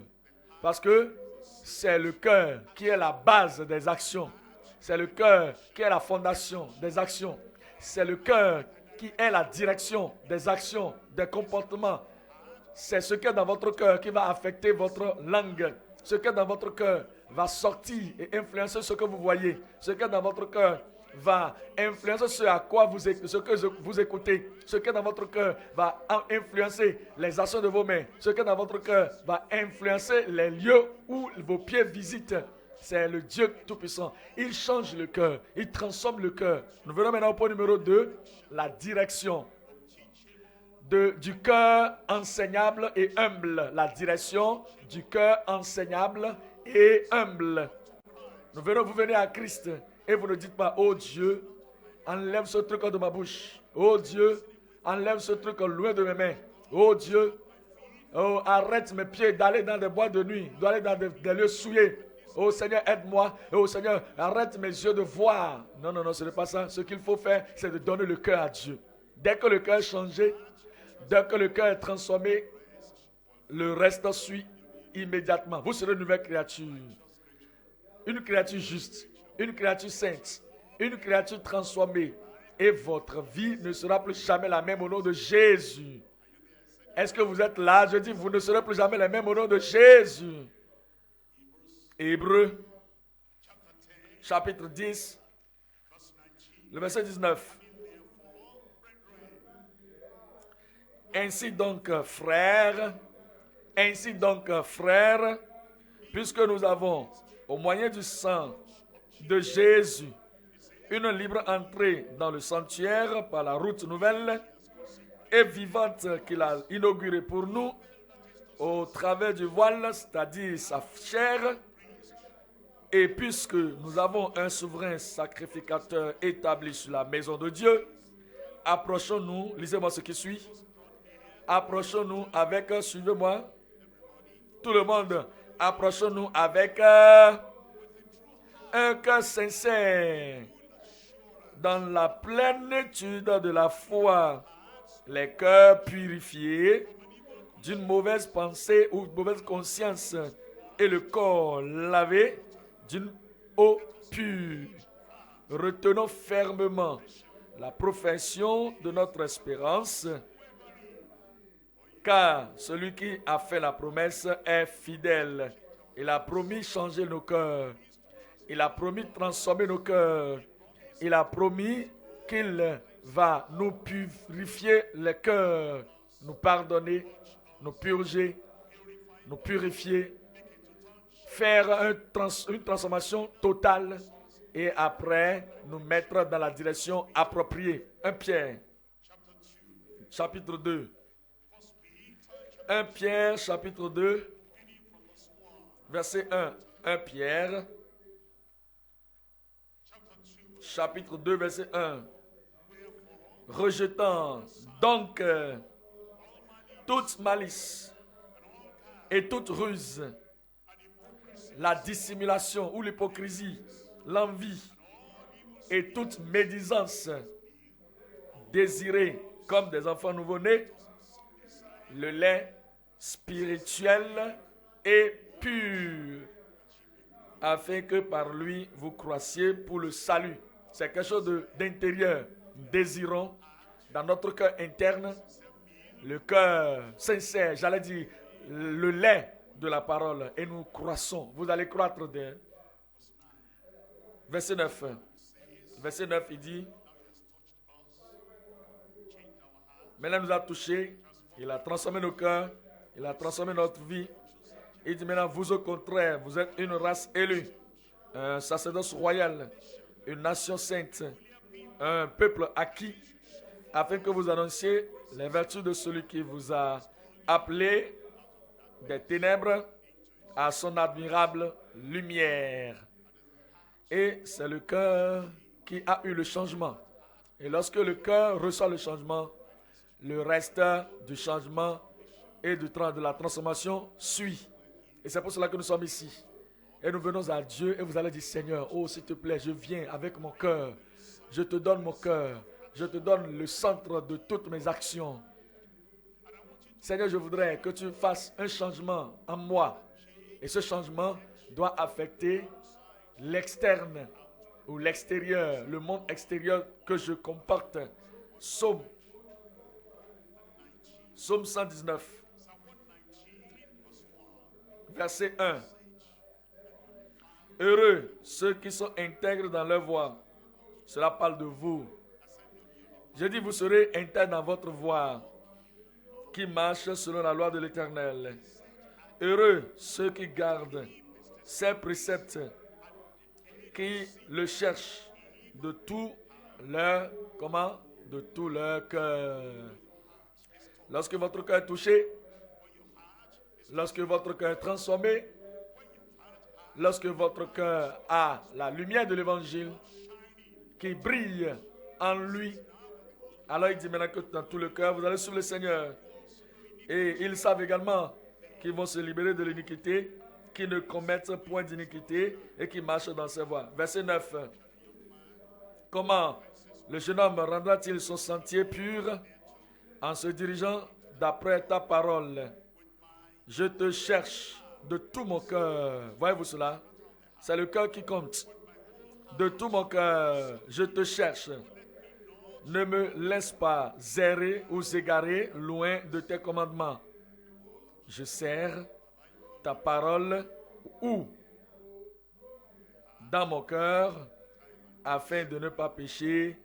Parce que c'est le cœur qui est la base des actions. C'est le cœur qui est la fondation des actions. C'est le cœur qui est la direction des actions, des comportements. C'est ce qui est dans votre cœur qui va affecter votre langue. Ce qui est dans votre cœur va sortir et influencer ce que vous voyez. Ce qui est dans votre cœur va influencer ce à quoi vous écoutez. Ce qui est dans votre cœur va influencer les actions de vos mains. Ce qui est dans votre cœur va influencer les lieux où vos pieds visitent. C'est le Dieu Tout-Puissant. Il change le cœur. Il transforme le cœur. Nous venons maintenant au point numéro 2, la direction. Du cœur enseignable et humble. La direction du cœur enseignable et humble. Vous venez à Christ et vous ne dites pas, oh Dieu, enlève ce truc de ma bouche. Oh Dieu, enlève ce truc loin de mes mains. Oh Dieu, oh, arrête mes pieds d'aller dans des boîtes de nuit, d'aller dans des lieux souillés. Oh Seigneur, aide-moi. Oh Seigneur, arrête mes yeux de voir. Non, non, non, ce n'est pas ça. Ce qu'il faut faire, c'est de donner le cœur à Dieu. Dès que le cœur est changé, dès que le cœur est transformé, le reste suit immédiatement. Vous serez une nouvelle créature. Une créature juste, une créature sainte, une créature transformée. Et votre vie ne sera plus jamais la même au nom de Jésus. Est-ce que vous êtes là? Je dis, vous ne serez plus jamais la même au nom de Jésus. Hébreux, chapitre 10, le verset 19. Ainsi donc, frères, puisque nous avons, au moyen du sang de Jésus, une libre entrée dans le sanctuaire par la route nouvelle et vivante qu'il a inaugurée pour nous, au travers du voile, c'est-à-dire sa chair. Et puisque nous avons un souverain sacrificateur établi sur la maison de Dieu, approchons-nous, lisez-moi ce qui suit, approchons-nous avec, suivez-moi, tout le monde, approchons-nous avec un cœur sincère, dans la plénitude de la foi, les cœurs purifiés d'une mauvaise pensée ou mauvaise conscience et le corps lavé d'une eau pure. Retenons fermement la profession de notre espérance, car celui qui a fait la promesse est fidèle. Il a promis changer nos cœurs. Il a promis transformer nos cœurs. Il a promis qu'il va nous purifier les cœurs, nous pardonner, nous purger, nous purifier, faire une transformation totale et après nous mettre dans la direction appropriée. 1 Pierre, chapitre 2. 1 Pierre chapitre 2, verset 1. 1 Pierre chapitre 2, verset 1. Rejetant donc toute malice et toute ruse, la dissimulation ou l'hypocrisie, l'envie et toute médisance, désirez comme des enfants nouveau-nés le lait spirituel et pur, afin que par lui vous croissiez pour le salut. C'est quelque chose d'intérieur. Désirons dans notre cœur interne le cœur sincère, j'allais dire le lait de la parole, et nous croissons. Vous allez croître de... Verset 9. Verset 9, il dit, maintenant il nous a touchés, il a transformé nos cœurs, il a transformé notre vie. Il dit maintenant, vous au contraire, vous êtes une race élue, un sacerdoce royal, une nation sainte, un peuple acquis, afin que vous annonciez les vertus de celui qui vous a appelé des ténèbres à son admirable lumière. Et c'est le cœur qui a eu le changement. Et lorsque le cœur reçoit le changement, le reste du changement et de la transformation suit. Et c'est pour cela que nous sommes ici. Et nous venons à Dieu et vous allez dire, Seigneur, oh s'il te plaît, je viens avec mon cœur. Je te donne mon cœur. Je te donne le centre de toutes mes actions. Seigneur, je voudrais que tu fasses un changement en moi. Et ce changement doit affecter l'externe ou l'extérieur, le monde extérieur que je comporte. Psaume 119, verset 1. Heureux ceux qui sont intègres dans leur voie. Cela parle de vous. Je dis, vous serez intègres dans votre voie, qui marche selon la loi de l'Éternel. Heureux ceux qui gardent ses préceptes, qui le cherchent de tout leur, de tout leur cœur. Lorsque votre cœur est touché, lorsque votre cœur est transformé, lorsque votre cœur a la lumière de l'Évangile qui brille en lui, alors il dit maintenant que dans tout le cœur, vous allez suivre le Seigneur. Et ils savent également qu'ils vont se libérer de l'iniquité, qui ne commettent point d'iniquité et qui marchent dans ses voies. Verset 9. Comment le jeune homme rendra-t-il son sentier pur en se dirigeant d'après ta parole? Je te cherche de tout mon cœur. Voyez-vous cela? C'est le cœur qui compte. De tout mon cœur, je te cherche. Ne me laisse pas errer ou s'égarer loin de tes commandements. Je serre ta parole où? Dans mon cœur, afin de ne pas pécher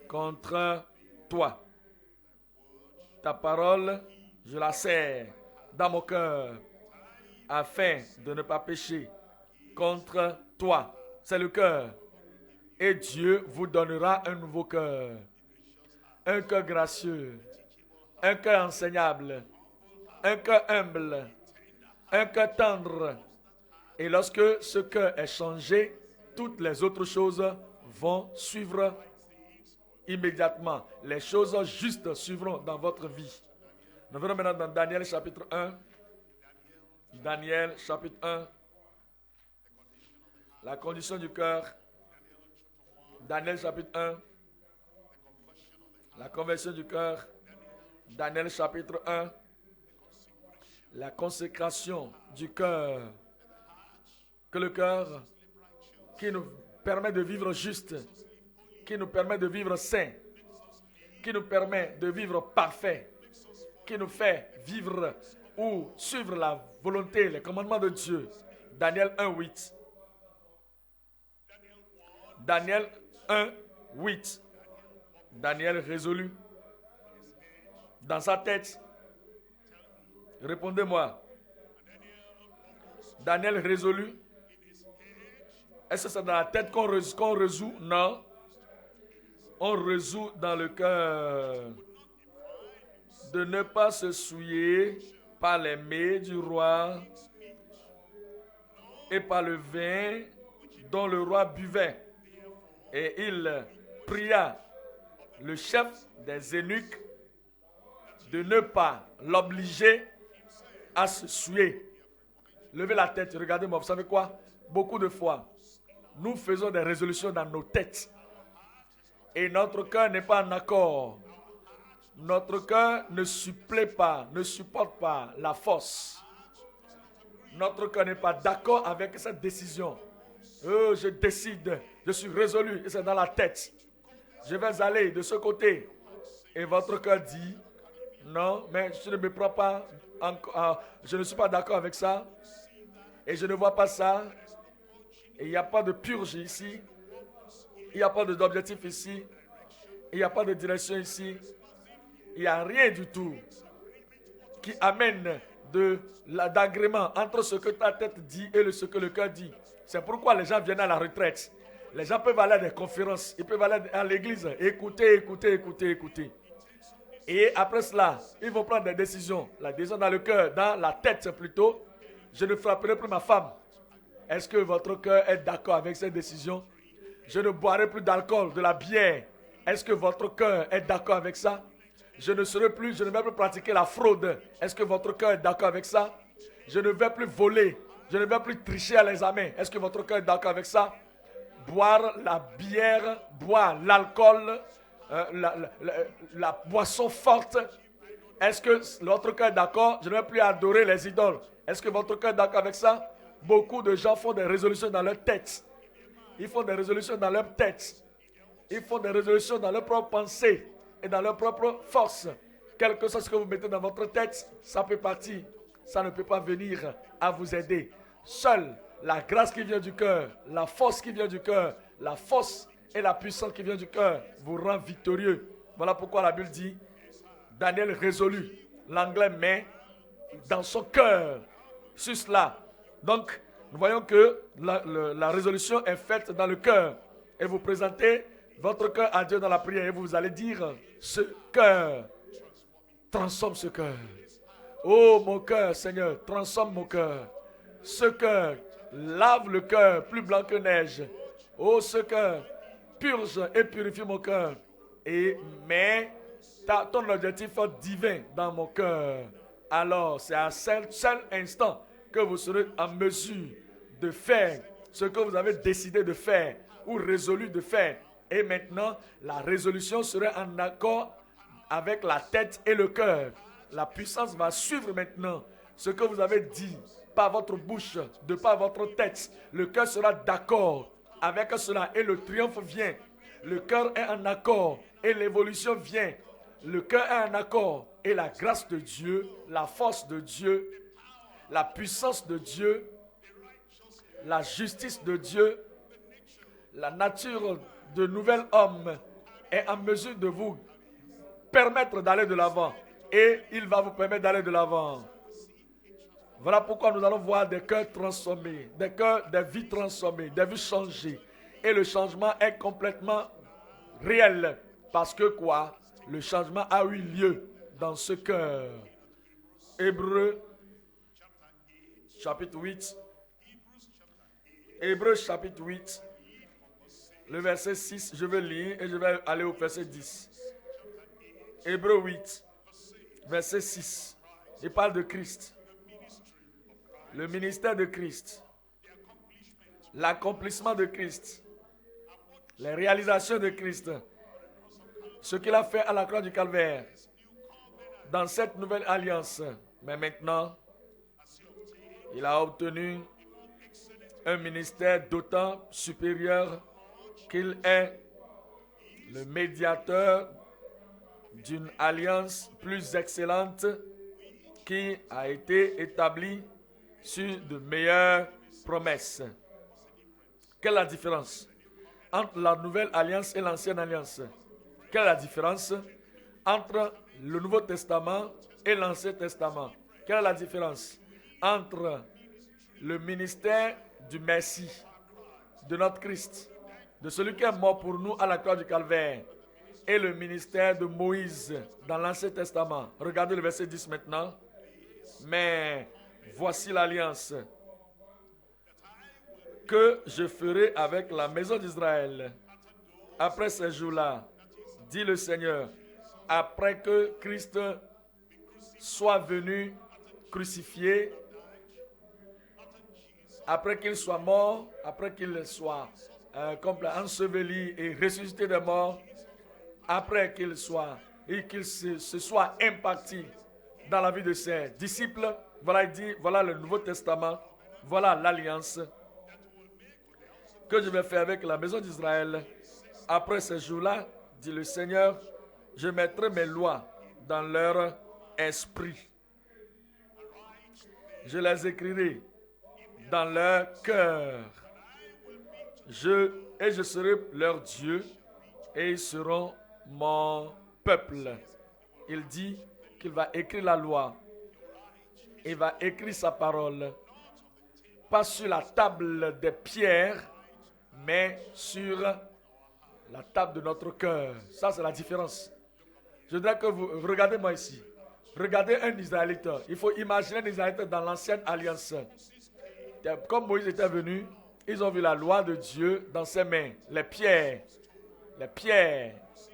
contre toi. Ta parole, je la serre dans mon cœur, afin de ne pas pécher contre toi. C'est le cœur. Et Dieu vous donnera un nouveau cœur. Un cœur gracieux. Un cœur enseignable. Un cœur humble. Un cœur tendre. Et lorsque ce cœur est changé, toutes les autres choses vont suivre immédiatement. Les choses justes suivront dans votre vie. Nous venons maintenant dans Daniel chapitre 1. Daniel chapitre 1. La condition du cœur. Daniel chapitre 1. La conversion du cœur. Daniel chapitre 1. La consécration du cœur. Que le cœur qui nous permet de vivre juste, qui nous permet de vivre saint, qui nous permet de vivre parfait, qui nous fait vivre ou suivre la volonté, les commandements de Dieu. Daniel 1, 8. Daniel 1, 8. Daniel résolu. Dans sa tête. Répondez-moi. Daniel résolu. Est-ce que c'est dans la tête qu'on résout? Non. On résout dans le cœur. De ne pas se souiller par les mets du roi et par le vin dont le roi buvait. Et il pria le chef des eunuques de ne pas l'obliger à se souiller. Levez la tête, regardez-moi, vous savez quoi? Beaucoup de fois, nous faisons des résolutions dans nos têtes. Et notre cœur n'est pas en accord. Notre cœur ne supporte pas la force. Notre cœur n'est pas d'accord avec cette décision. Oh, je décide, je suis résolu, et c'est dans la tête. Je vais aller de ce côté. Et votre cœur dit, non, mais je ne me prends pas, je ne suis pas d'accord avec ça. Et je ne vois pas ça. Et il n'y a pas de purge ici. Il n'y a pas d'objectif ici. Il n'y a pas de direction ici. Il n'y a rien du tout qui amène d'agrément entre ce que ta tête dit et ce que le cœur dit. C'est pourquoi les gens viennent à la retraite. Les gens peuvent aller à des conférences. Ils peuvent aller à l'église. Écouter. Et après cela, ils vont prendre des décisions. La décision dans le cœur, dans la tête plutôt. Je ne frapperai plus ma femme. Est-ce que votre cœur est d'accord avec cette décision? Je ne boirai plus d'alcool, de la bière. Est-ce que votre cœur est d'accord avec ça? Je ne vais plus pratiquer la fraude. Est-ce que votre cœur est d'accord avec ça? Je ne vais plus voler. Je ne vais plus tricher à l'examen. Est-ce que votre cœur est d'accord avec ça? Boire la bière, boire l'alcool, la boisson forte. Est-ce que votre cœur est d'accord? Je ne vais plus adorer les idoles. Est-ce que votre cœur est d'accord avec ça? Beaucoup de gens font des résolutions dans leur tête. Ils font des résolutions dans leur tête. Ils font des résolutions dans leur propre pensée et dans leur propre force. Quel que soit ce que vous mettez dans votre tête, ça peut partir. Ça ne peut pas venir à vous aider. Seule la grâce qui vient du cœur, la force qui vient du cœur, la force et la puissance qui vient du cœur vous rend victorieux. Voilà pourquoi la Bible dit, Daniel résolu. L'anglais met dans son cœur sur cela. Donc, nous voyons que la résolution est faite dans le cœur. Et vous présentez votre cœur à Dieu dans la prière. Et vous allez dire, ce cœur, transforme ce cœur. Oh mon cœur, Seigneur, transforme mon cœur. Ce cœur, lave le cœur plus blanc que neige. Oh, ce cœur, purge et purifie mon cœur. Et mets ton objectif divin dans mon cœur. Alors, c'est à seul instant que vous serez en mesure de faire ce que vous avez décidé de faire ou résolu de faire. Et maintenant, la résolution sera en accord avec la tête et le cœur. La puissance va suivre maintenant ce que vous avez dit par votre bouche, de par votre tête. Le cœur sera d'accord avec cela et le triomphe vient. Le cœur est en accord et l'évolution vient. Le cœur est en accord et la grâce de Dieu, la force de Dieu, la puissance de Dieu, la justice de Dieu, la nature de nouvel homme est en mesure de vous permettre d'aller de l'avant. Et il va vous permettre d'aller de l'avant. Voilà pourquoi nous allons voir des cœurs transformés, des vies transformées, des vies changées. Et le changement est complètement réel. Parce que quoi? Le changement a eu lieu dans ce cœur. Hébreux chapitre 8. Hébreux chapitre 8. Le verset 6, je vais lire et je vais aller au verset 10. Hébreux 8, verset 6. Il parle de Christ. Le ministère de Christ. L'accomplissement de Christ. Les réalisations de Christ. Ce qu'il a fait à la croix du Calvaire. Dans cette nouvelle alliance. Mais maintenant, il a obtenu un ministère d'autant supérieur qu'il est le médiateur d'une alliance plus excellente qui a été établie sur de meilleures promesses. Quelle est la différence entre la nouvelle alliance et l'ancienne alliance? Quelle est la différence entre le Nouveau Testament et l'Ancien Testament? Quelle est la différence entre le ministère du Messie, de notre Christ, de celui qui est mort pour nous à la croix du Calvaire, et le ministère de Moïse dans l'Ancien Testament? Regardez le verset 10 maintenant. Mais voici l'alliance que je ferai avec la maison d'Israël. Après ces jours-là, dit le Seigneur, après que Christ soit venu crucifié, après qu'il soit mort, après qu'il soit enseveli et ressuscité des morts, après qu'il se soit impacté dans la vie de ses disciples, voilà, il dit, voilà le Nouveau Testament, voilà l'alliance que je vais faire avec la maison d'Israël. Après ces jours-là, dit le Seigneur, je mettrai mes lois dans leur esprit. Je les écrirai dans leur cœur. Je serai leur Dieu et ils seront mon peuple. Il dit qu'il va écrire la loi. Il va écrire sa parole. Pas sur la table des pierres, mais sur la table de notre cœur. Ça, c'est la différence. Je voudrais que vous regardez moi ici. Regardez un Israélite. Il faut imaginer un Israélite dans l'ancienne alliance. Comme Moïse était venu, ils ont vu la loi de Dieu dans ses mains. Les pierres,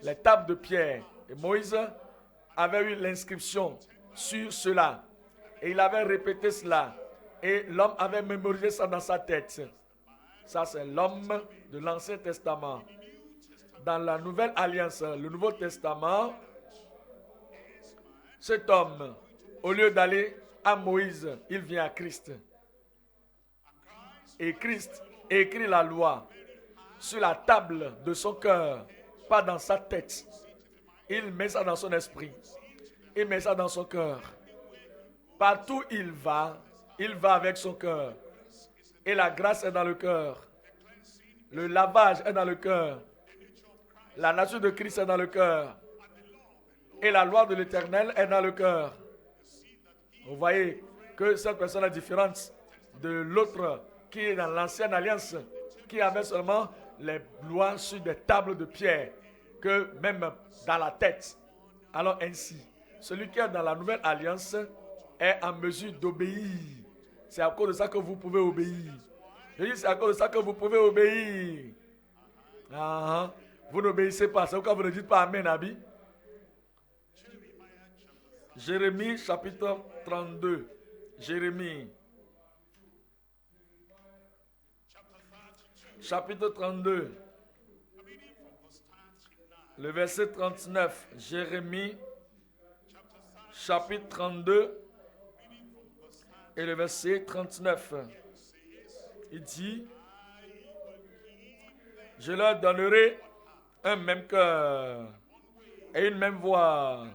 les tables de pierre. Et Moïse avait eu l'inscription sur cela. Et il avait répété cela. Et l'homme avait mémorisé ça dans sa tête. Ça, c'est l'homme de l'Ancien Testament. Dans la Nouvelle Alliance, le Nouveau Testament, cet homme, au lieu d'aller à Moïse, il vient à Christ. Et Christ écrit la loi sur la table de son cœur, pas dans sa tête. Il met ça dans son esprit. Il met ça dans son cœur. Partout il va avec son cœur. Et la grâce est dans le cœur. Le lavage est dans le cœur. La nature de Christ est dans le cœur. Et la loi de l'Éternel est dans le cœur. Vous voyez que cette personne est différente de l'autre qui est dans l'ancienne alliance, qui avait seulement les lois sur des tables de pierre, que même dans la tête. Alors ainsi, celui qui est dans la nouvelle alliance est en mesure d'obéir. C'est à cause de ça que vous pouvez obéir. Je dis, c'est à cause de ça que vous pouvez obéir. Vous n'obéissez pas. C'est pourquoi vous ne dites pas Amen, Abi. Jérémie chapitre 32. Jérémie chapitre 32. Le verset 39. Jérémie chapitre 32 et le verset 39. Il dit, je leur donnerai un même cœur et une même voix,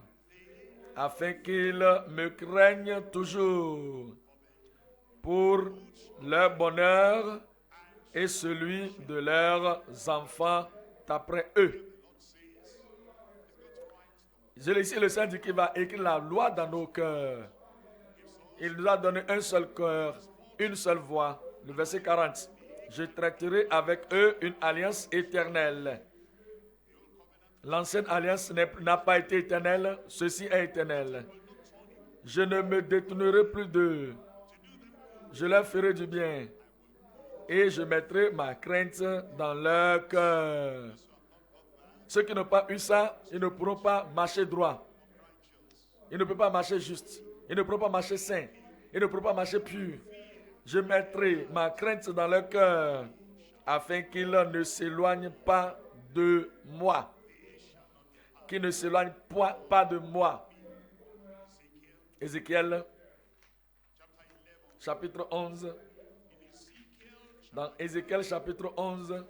afin qu'ils me craignent toujours, pour leur bonheur et celui de leurs enfants après eux. Je l'ai ici, le Seigneur dit qu'il va écrire la loi dans nos cœurs. Il nous a donné un seul cœur, une seule voix. Le verset 40. Je traiterai avec eux une alliance éternelle. L'ancienne alliance n'a pas été éternelle, ceci est éternel. Je ne me détournerai plus d'eux. Je leur ferai du bien. Et je mettrai ma crainte dans leur cœur. Ceux qui n'ont pas eu ça, ils ne pourront pas marcher droit. Ils ne peuvent pas marcher juste. Ils ne pourront pas marcher sain. Ils ne pourront pas marcher pur. Je mettrai ma crainte dans leur cœur, afin qu'ils ne s'éloignent pas de moi. Qu'ils ne s'éloignent pas de moi. Ézéchiel, chapitre 11. Dans Ézéchiel, chapitre 11,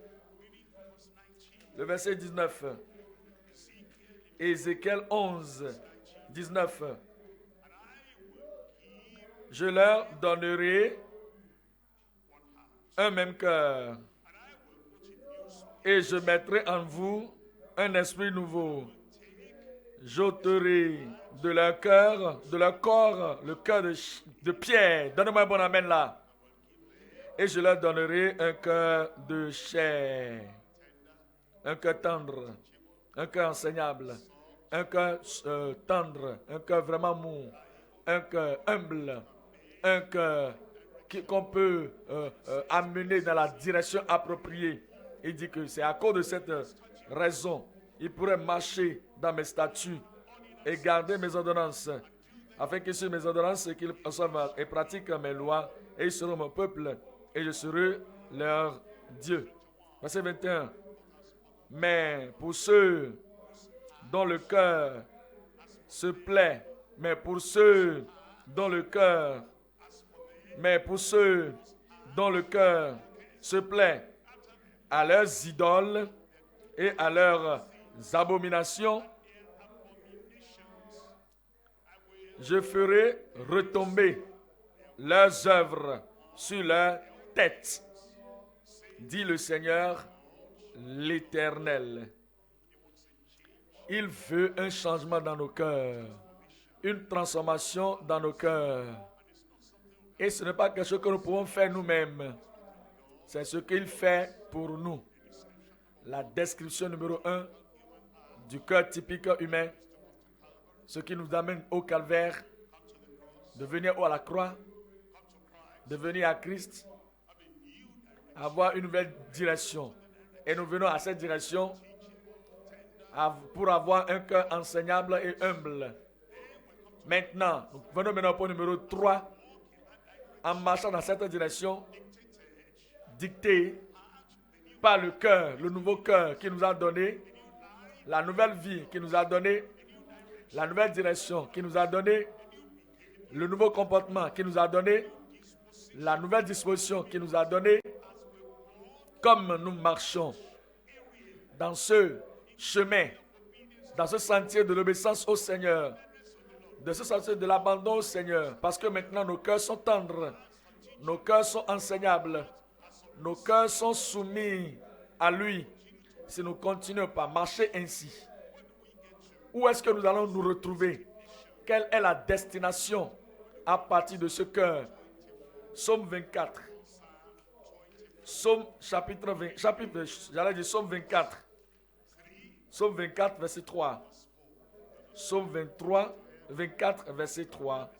le verset 19. Ézéchiel 11, 19. Je leur donnerai un même cœur, et je mettrai en vous un esprit nouveau. J'ôterai de leur cœur, de leur corps, le cœur de pierre. Donnez-moi un bon amen là. Et je leur donnerai un cœur de chair, un cœur tendre, un cœur enseignable, un cœur tendre, un cœur vraiment mou, un cœur humble, un cœur qu'on peut amener dans la direction appropriée. Il dit que c'est à cause de cette raison, il pourrait marcher dans mes statuts et garder mes ordonnances, afin que sur mes ordonnances, qu'ils observent et pratiquent mes lois, et ils seront mon peuple, et je serai leur Dieu. Verset 21. Mais pour ceux dont le cœur se plaît, mais pour ceux dont le cœur se plaît à leurs idoles et à leurs abominations, je ferai retomber leurs œuvres sur leur tête, dit le Seigneur l'Éternel. Il veut un changement dans nos cœurs, une transformation dans nos cœurs. Et ce n'est pas quelque chose que nous pouvons faire nous-mêmes. C'est ce qu'il fait pour nous. La description numéro 1 du cœur typique humain, ce qui nous amène au calvaire, de venir à la croix, de venir à Christ, avoir une nouvelle direction. Et nous venons à cette direction pour avoir un cœur enseignable et humble. Maintenant, nous venons maintenant au point numéro 3. En marchant dans cette direction, dictée par le cœur, le nouveau cœur qui nous a donné, la nouvelle vie qui nous a donné, la nouvelle direction qui nous a donné, le nouveau comportement qui nous a donné, la nouvelle disposition qui nous a donné, comme nous marchons dans ce chemin, dans ce sentier de l'obéissance au Seigneur, de ce sentier de l'abandon au Seigneur, parce que maintenant nos cœurs sont tendres, nos cœurs sont enseignables, nos cœurs sont soumis à lui. Si nous continuons par marcher ainsi, où est-ce que nous allons nous retrouver? Quelle est la destination à partir de ce cœur? Psaume 24. Psaume chapitre 20, Psaume 24. Psaume 24, verset 3. Psaume 24, verset 3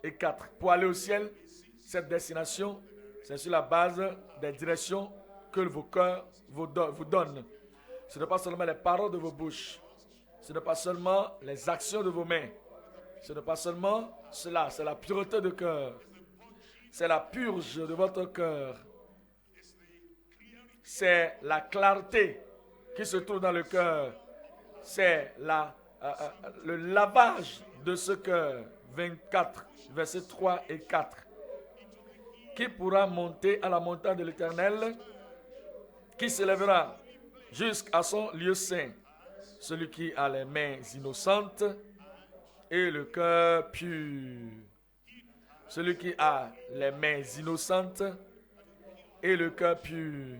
et 4. Pour aller au ciel, cette destination, c'est sur la base des directions que vos cœurs vous donnent. Ce n'est pas seulement les paroles de vos bouches. Ce n'est pas seulement les actions de vos mains. Ce n'est pas seulement cela. C'est la pureté de cœur. C'est la purge de votre cœur. C'est la clarté qui se trouve dans le cœur. C'est le lavage de ce cœur. 24, versets 3 et 4. Qui pourra monter à la montagne de l'Éternel? Qui s'élèvera jusqu'à son lieu saint? Celui qui a les mains innocentes et le cœur pur. Celui qui a les mains innocentes et le cœur pur.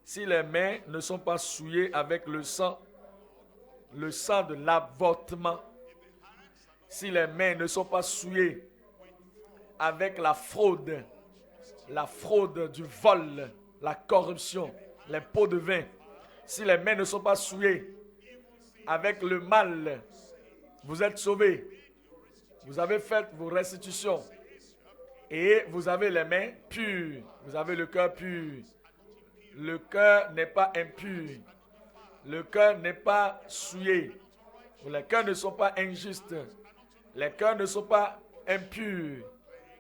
Si les mains ne sont pas souillées avec le sang de l'avortement, si les mains ne sont pas souillées avec la fraude du vol, la corruption, les pots de vin, si les mains ne sont pas souillées avec le mal, vous êtes sauvés. Vous avez fait vos restitutions et vous avez les mains pures. Vous avez le cœur pur. Le cœur n'est pas impur. Le cœur n'est pas souillé. Les cœurs ne sont pas injustes. Les cœurs ne sont pas impurs.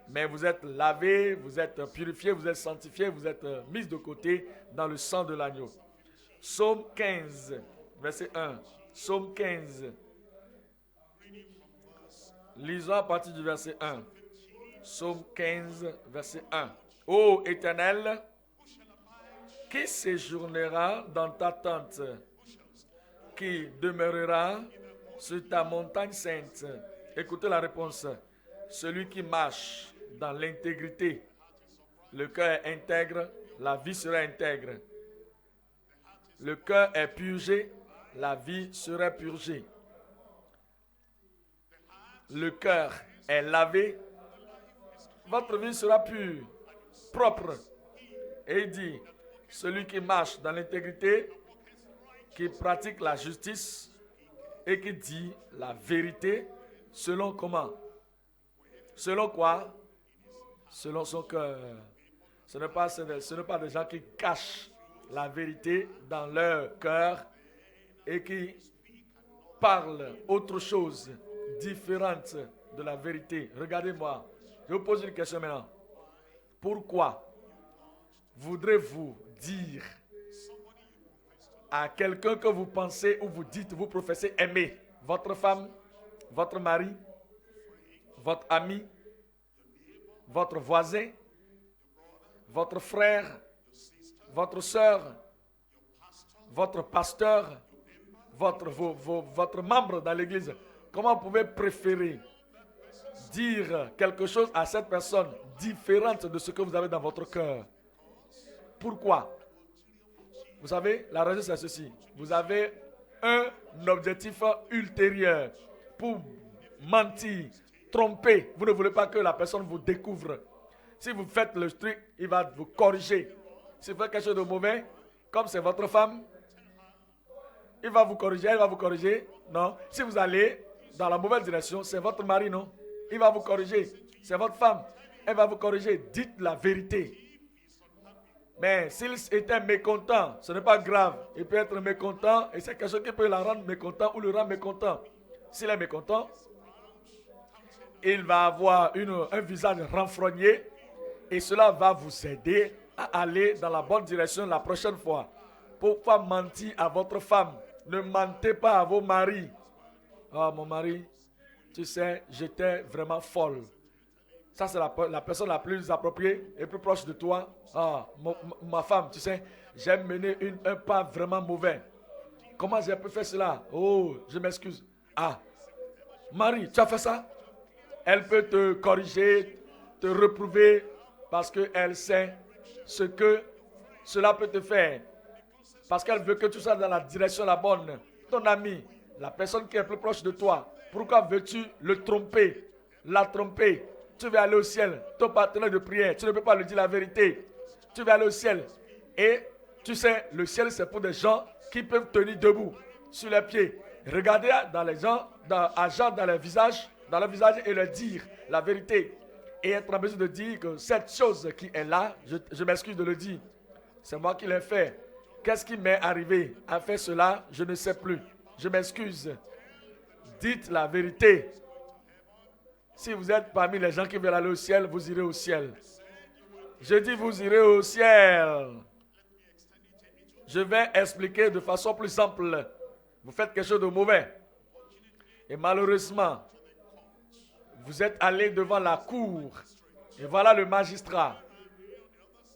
Mais vous êtes lavés, vous êtes purifiés, vous êtes sanctifiés, vous êtes mis de côté dans le sang de l'agneau. Psaume 15, verset 1. Psaume 15. Lisons à partir du verset 1. Psaume 15, verset 1. Ô Éternel, qui séjournera dans ta tente? Qui demeurera sur ta montagne sainte? Écoutez la réponse. Celui qui marche dans l'intégrité. Le cœur est intègre, la vie sera intègre. Le cœur est purgé, la vie sera purgée. Le cœur est lavé, votre vie sera pure, propre. Et il dit, celui qui marche dans l'intégrité, qui pratique la justice et qui dit la vérité, Selon comment? Selon quoi? Selon son cœur. Ce n'est pas des gens qui cachent la vérité dans leur cœur et qui parlent autre chose différente de la vérité. Regardez-moi. Je vous pose une question maintenant. Pourquoi voudrez-vous dire à quelqu'un que vous pensez ou vous dites, vous professez aimer, votre femme, votre mari, votre ami, votre voisin, votre frère, votre soeur, votre pasteur, votre membre dans l'église? Comment vous pouvez préférer dire quelque chose à cette personne différente de ce que vous avez dans votre cœur? Pourquoi? Vous savez, la raison c'est ceci. Vous avez un objectif ultérieur pour mentir, tromper. Vous ne voulez pas que la personne vous découvre. Si vous faites le truc, il va vous corriger. Si vous faites quelque chose de mauvais, comme c'est votre femme, il va vous corriger, elle va vous corriger. Non. Si vous allez dans la mauvaise direction, c'est votre mari, non? Il va vous corriger. C'est votre femme, elle va vous corriger. Dites la vérité. Mais s'il était mécontent, ce n'est pas grave. Il peut être mécontent et c'est quelque chose qui peut la rendre mécontent ou le rendre mécontent. S'il est mécontent, il va avoir un visage renfrogné et cela va vous aider à aller dans la bonne direction la prochaine fois. Pourquoi mentir à votre femme? Ne mentez pas à vos maris. Ah, mon mari, tu sais, j'étais vraiment folle. Ça, c'est la personne la plus appropriée et plus proche de toi. Ah, ma femme, tu sais, j'ai mené un pas vraiment mauvais. Comment j'ai pu faire cela? Oh, je m'excuse. Ah, Marie, tu as fait ça? Elle peut te corriger, te reprouver, parce qu'elle sait ce que cela peut te faire. Parce qu'elle veut que tu sois dans la direction la bonne. Ton ami, la personne qui est plus proche de toi, pourquoi veux-tu le tromper, la tromper? Tu veux aller au ciel, ton partenaire de prière, tu ne peux pas lui dire la vérité. Tu veux aller au ciel. Et tu sais, le ciel c'est pour des gens qui peuvent tenir debout sur les pieds. Regardez dans les gens, dans leur visage et leur dire la vérité. Et être en mesure de dire que cette chose qui est là, je m'excuse de le dire, c'est moi qui l'ai fait. Qu'est-ce qui m'est arrivé à faire cela? Je ne sais plus. Je m'excuse. Dites la vérité. Si vous êtes parmi les gens qui veulent aller au ciel, vous irez au ciel. Je dis vous irez au ciel. Je vais expliquer de façon plus simple. Vous faites quelque chose de mauvais. Et malheureusement, vous êtes allé devant la cour. Et voilà le magistrat.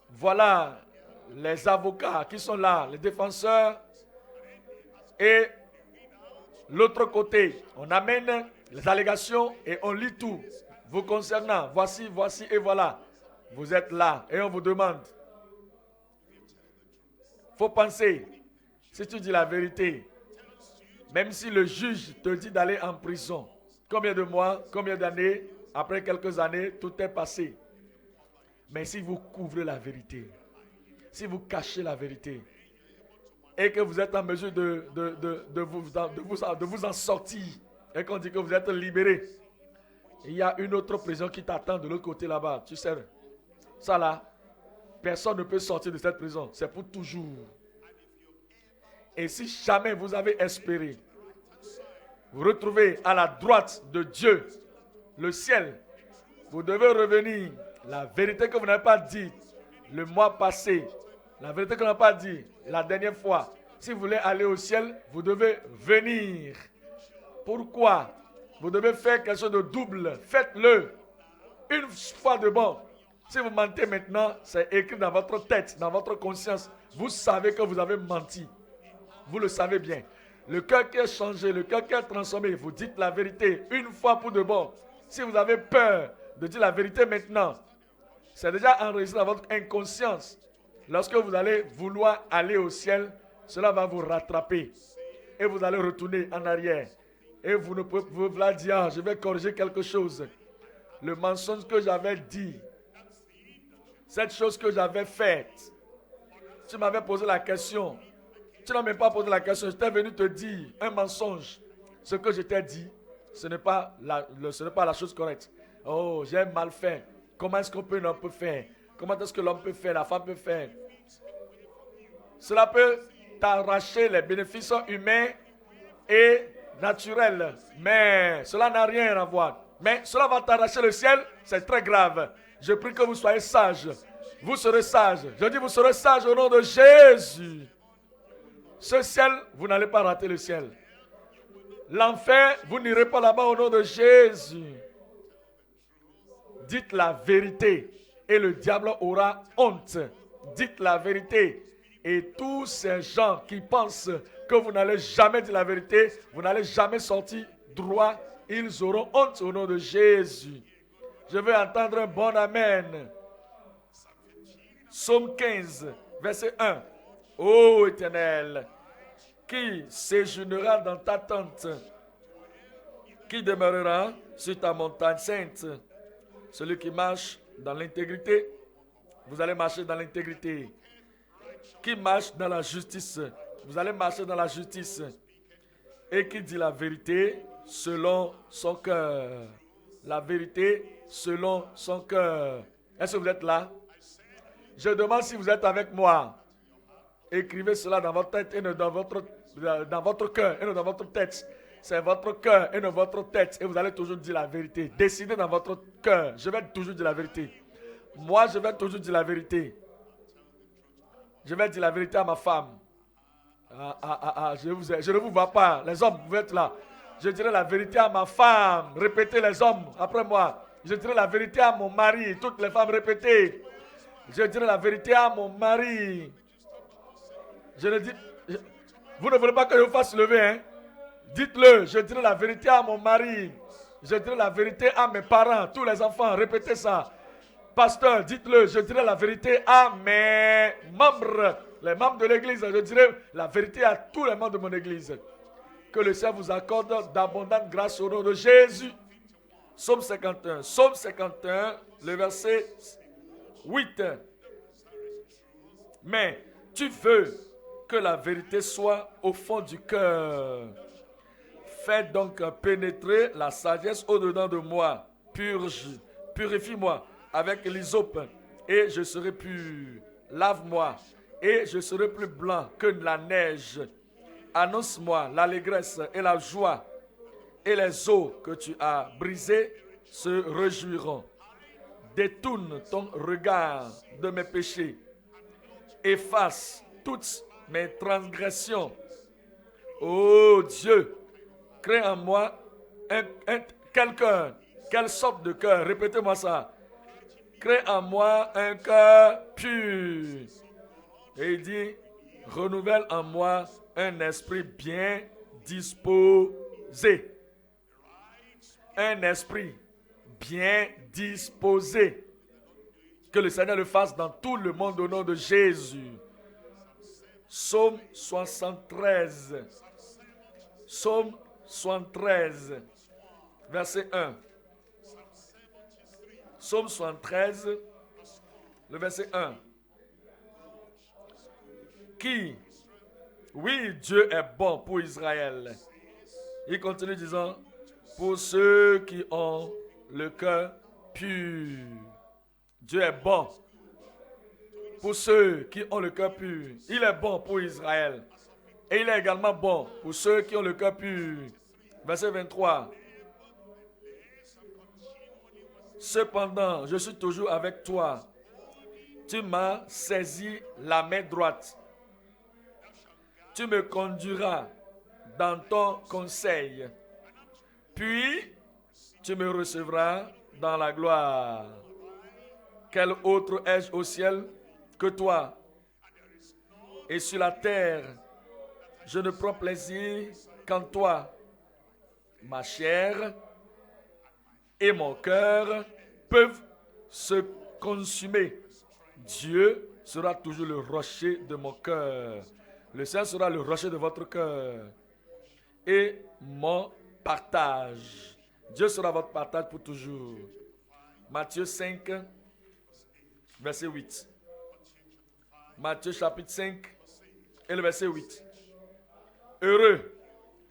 Voilà les avocats qui sont là, les défenseurs. Et l'autre côté, on amène les allégations et on lit tout vous concernant. Voici et voilà. Vous êtes là et on vous demande. Il faut penser, si tu dis la vérité, même si le juge te dit d'aller en prison, combien de mois, combien d'années, après quelques années, tout est passé. Mais si vous couvrez la vérité, si vous cachez la vérité, et que vous êtes en mesure de vous en sortir, et qu'on dit que vous êtes libéré, il y a une autre prison qui t'attend de l'autre côté là-bas. Tu sais, ça là, personne ne peut sortir de cette prison. C'est pour toujours. Et si jamais vous avez espéré vous retrouvez à la droite de Dieu, le ciel, vous devez revenir. La vérité que vous n'avez pas dit le mois passé, la vérité que vous n'avez pas dit la dernière fois, si vous voulez aller au ciel, vous devez venir. Pourquoi? Vous devez faire quelque chose de double. Faites-le une fois de bon. Si vous mentez maintenant, c'est écrit dans votre tête, dans votre conscience. Vous savez que vous avez menti. Vous le savez bien. Le cœur qui est changé, le cœur qui est transformé, vous dites la vérité une fois pour de bon. Si vous avez peur de dire la vérité maintenant, c'est déjà enregistré dans votre inconscience. Lorsque vous allez vouloir aller au ciel, cela va vous rattraper. Et vous allez retourner en arrière. Et vous ne pouvez pas dire, ah, je vais corriger quelque chose. Le mensonge que j'avais dit, cette chose que j'avais faite, tu m'avais posé la question. Tu n'as même pas posé la question. J'étais venu te dire un mensonge. Ce que je t'ai dit, Ce n'est pas la chose correcte. Oh, j'ai mal fait. Comment est-ce qu'on peut faire? Comment est-ce que l'homme peut faire, la femme peut faire? Cela peut t'arracher les bénéfices humains et naturels. Mais cela n'a rien à voir. Mais cela va t'arracher le ciel, c'est très grave. Je prie que vous soyez sages. Vous serez sages. Je dis vous serez sages au nom de Jésus. Ce ciel, vous n'allez pas rater le ciel. L'enfer, vous n'irez pas là-bas au nom de Jésus. Dites la vérité et le diable aura honte. Dites la vérité. Et tous ces gens qui pensent que vous n'allez jamais dire la vérité, vous n'allez jamais sortir droit, ils auront honte au nom de Jésus. Je veux entendre un bon amen. Psaume 15, verset 1. Ô Éternel, qui séjournera dans ta tente, qui demeurera sur ta montagne sainte? Celui qui marche dans l'intégrité, vous allez marcher dans l'intégrité. Qui marche dans la justice, vous allez marcher dans la justice. Et qui dit la vérité selon son cœur. La vérité selon son cœur. Est-ce que vous êtes là? Je demande si vous êtes avec moi. Écrivez cela dans votre tête et dans votre cœur et non dans votre tête. C'est votre cœur et non votre tête. Et vous allez toujours dire la vérité. Décidez dans votre cœur. Je vais toujours dire la vérité. Moi, je vais toujours dire la vérité. Je vais dire la vérité à ma femme. Je ne vous vois pas. Les hommes, vous êtes là. Je dirai la vérité à ma femme. Répétez les hommes après moi. Je dirai la vérité à mon mari. Toutes les femmes, répétez. Je dirai la vérité à mon mari. Je ne dis... Vous ne voulez pas que je vous fasse lever, hein? Dites-le. Je dirai la vérité à mon mari. Je dirai la vérité à mes parents. Tous les enfants, répétez ça. Pasteur, dites-le, je dirai la vérité à mes membres, les membres de l'église. Je dirai la vérité à tous les membres de mon église. Que le Seigneur vous accorde d'abondantes grâces au nom de Jésus. Psaume 51. Psaume 51, le verset 8. Mais tu veux que la vérité soit au fond du cœur. Fais donc pénétrer la sagesse au-dedans de moi. Purifie-moi avec l'hysope, et je serai pur. Lave-moi, et je serai plus blanc que la neige. Annonce-moi l'allégresse et la joie, et les os que tu as brisés se réjouiront. Détourne ton regard de mes péchés. Efface toutes mes transgressions. Ô Dieu, crée en moi quel cœur, quelle sorte de cœur, répétez-moi ça. Crée en moi un cœur pur. Et il dit, renouvelle en moi un esprit bien disposé. Un esprit bien disposé. Que le Seigneur le fasse dans tout le monde au nom de Jésus. Psaume 73. Psaume 73, verset 1. Psaume 73, le verset 1. Qui? Oui, Dieu est bon pour Israël. Il continue disant, pour ceux qui ont le cœur pur. Dieu est bon pour ceux qui ont le cœur pur. Il est bon pour Israël. Et il est également bon pour ceux qui ont le cœur pur. Verset 23. Cependant, je suis toujours avec toi. Tu m'as saisi la main droite. Tu me conduiras dans ton conseil. Puis, tu me recevras dans la gloire. Quel autre ai-je au ciel que toi? Et sur la terre, je ne prends plaisir qu'en toi. Ma chair et mon cœur peuvent se consumer. Dieu sera toujours le rocher de mon cœur. Le Seigneur sera le rocher de votre cœur. Et mon partage. Dieu sera votre partage pour toujours. Matthieu 5, verset 8. Matthieu chapitre 5 et le verset 8. Heureux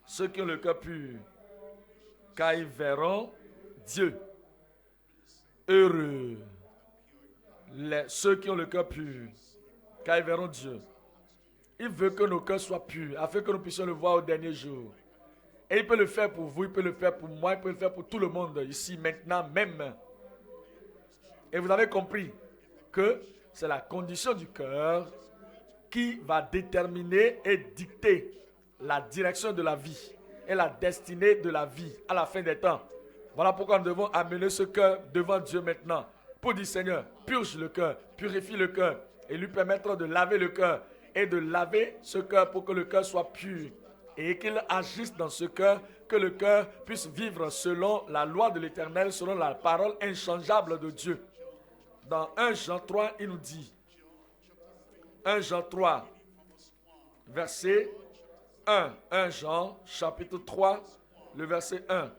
ceux qui ont le cœur pur, car ils verront Dieu. Heureux ceux qui ont le cœur pur, car ils verront Dieu. Il veut que nos cœurs soient purs, afin que nous puissions le voir au dernier jour. Et il peut le faire pour vous, il peut le faire pour moi, il peut le faire pour tout le monde, ici, maintenant, même. Et vous avez compris que c'est la condition du cœur qui va déterminer et dicter la direction de la vie et la destinée de la vie à la fin des temps. Voilà pourquoi nous devons amener ce cœur devant Dieu maintenant pour dire Seigneur, purge le cœur, purifie le cœur et lui permettre de laver le cœur et de laver ce cœur pour que le cœur soit pur et qu'il agisse dans ce cœur, que le cœur puisse vivre selon la loi de l'Éternel, selon la parole inchangeable de Dieu. Dans 1 Jean 3, il nous dit, 1 Jean 3, verset 1, 1 Jean, chapitre 3, le verset 1.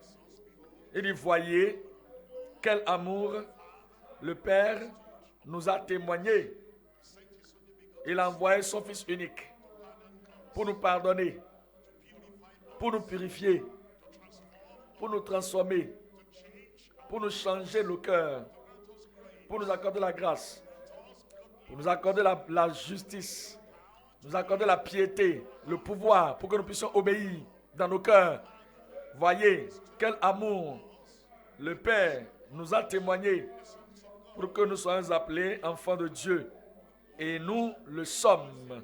Il dit, voyez quel amour le Père nous a témoigné. Il a envoyé son Fils unique pour nous pardonner, pour nous purifier, pour nous transformer, pour nous changer le cœur, pour nous accorder la grâce, pour nous accorder la justice, nous accorder la piété, le pouvoir, pour que nous puissions obéir dans nos cœurs. Voyez quel amour le Père nous a témoigné pour que nous soyons appelés enfants de Dieu. Et nous le sommes.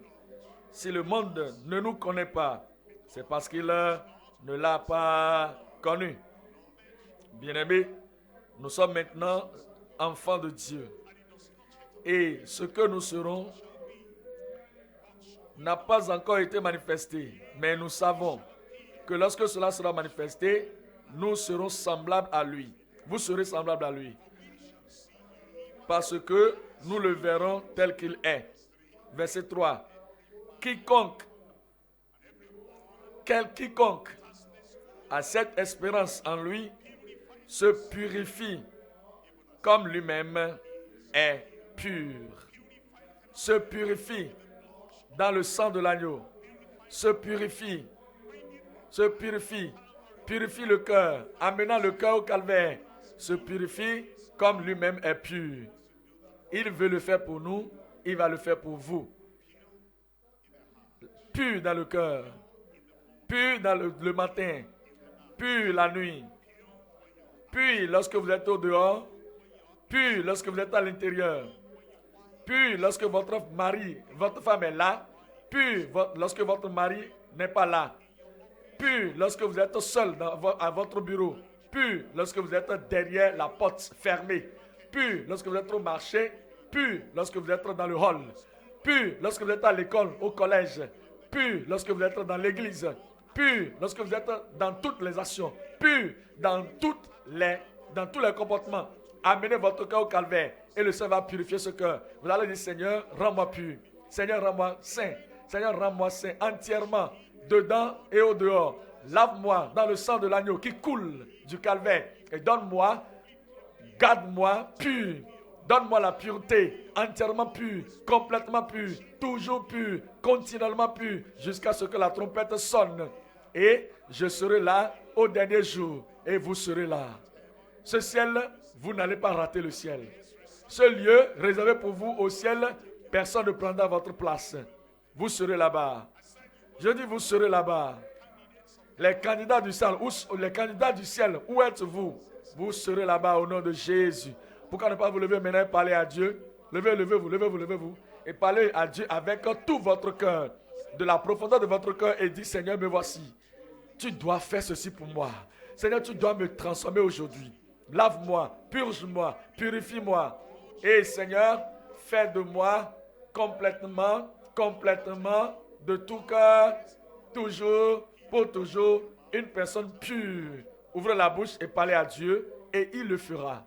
Si le monde ne nous connaît pas, c'est parce qu'il ne l'a pas connu. Bien-aimés, nous sommes maintenant enfants de Dieu. Et ce que nous serons n'a pas encore été manifesté. Mais nous savons que lorsque cela sera manifesté, nous serons semblables à lui. Vous serez semblables à lui. Parce que nous le verrons tel qu'il est. Verset 3. Quiconque a cette espérance en lui se purifie comme lui-même est pur. Se purifie dans le sang de l'agneau. Se purifie. Purifie le cœur, amenant le cœur au calvaire. Se purifie comme lui-même est pur. Il veut le faire pour nous, il va le faire pour vous. Pur dans le cœur, pur dans le matin, pur la nuit, pur lorsque vous êtes au dehors, pur lorsque vous êtes à l'intérieur, pur lorsque votre femme est là, pur lorsque votre mari n'est pas là, pur lorsque vous êtes seul à votre bureau, pur lorsque vous êtes derrière la porte fermée, pur lorsque vous êtes au marché, pur lorsque vous êtes dans le hall, pur lorsque vous êtes à l'école, au collège, pur lorsque vous êtes dans l'église, pur lorsque vous êtes dans toutes les actions, pur dans tous les comportements. Amenez votre cœur au calvaire et le Seigneur va purifier ce cœur. Vous allez dire Seigneur, rends-moi pur. Seigneur, rends-moi saint. Seigneur, rends-moi saint entièrement, dedans et au dehors. Lave-moi dans le sang de l'agneau qui coule du calvaire et donne-moi, garde-moi pur. Donne-moi la pureté, entièrement pure, complètement pure, toujours pure, continuellement pure, jusqu'à ce que la trompette sonne. Et je serai là au dernier jour, et vous serez là. Ce ciel, vous n'allez pas rater le ciel. Ce lieu réservé pour vous au ciel, personne ne prendra votre place. Vous serez là-bas. Je dis, vous serez là-bas. Les candidats du ciel, où êtes-vous? Vous serez là-bas au nom de Jésus. Pourquoi ne pas vous lever maintenant et parler à Dieu? Levez-vous. Et parlez à Dieu avec tout votre cœur, de la profondeur de votre cœur, et dites, Seigneur, me voici. Tu dois faire ceci pour moi. Seigneur, tu dois me transformer aujourd'hui. Lave-moi, purge-moi, purifie-moi. Et Seigneur, fais de moi complètement, de tout cœur, toujours, pour toujours, une personne pure. Ouvrez la bouche et parlez à Dieu, et il le fera.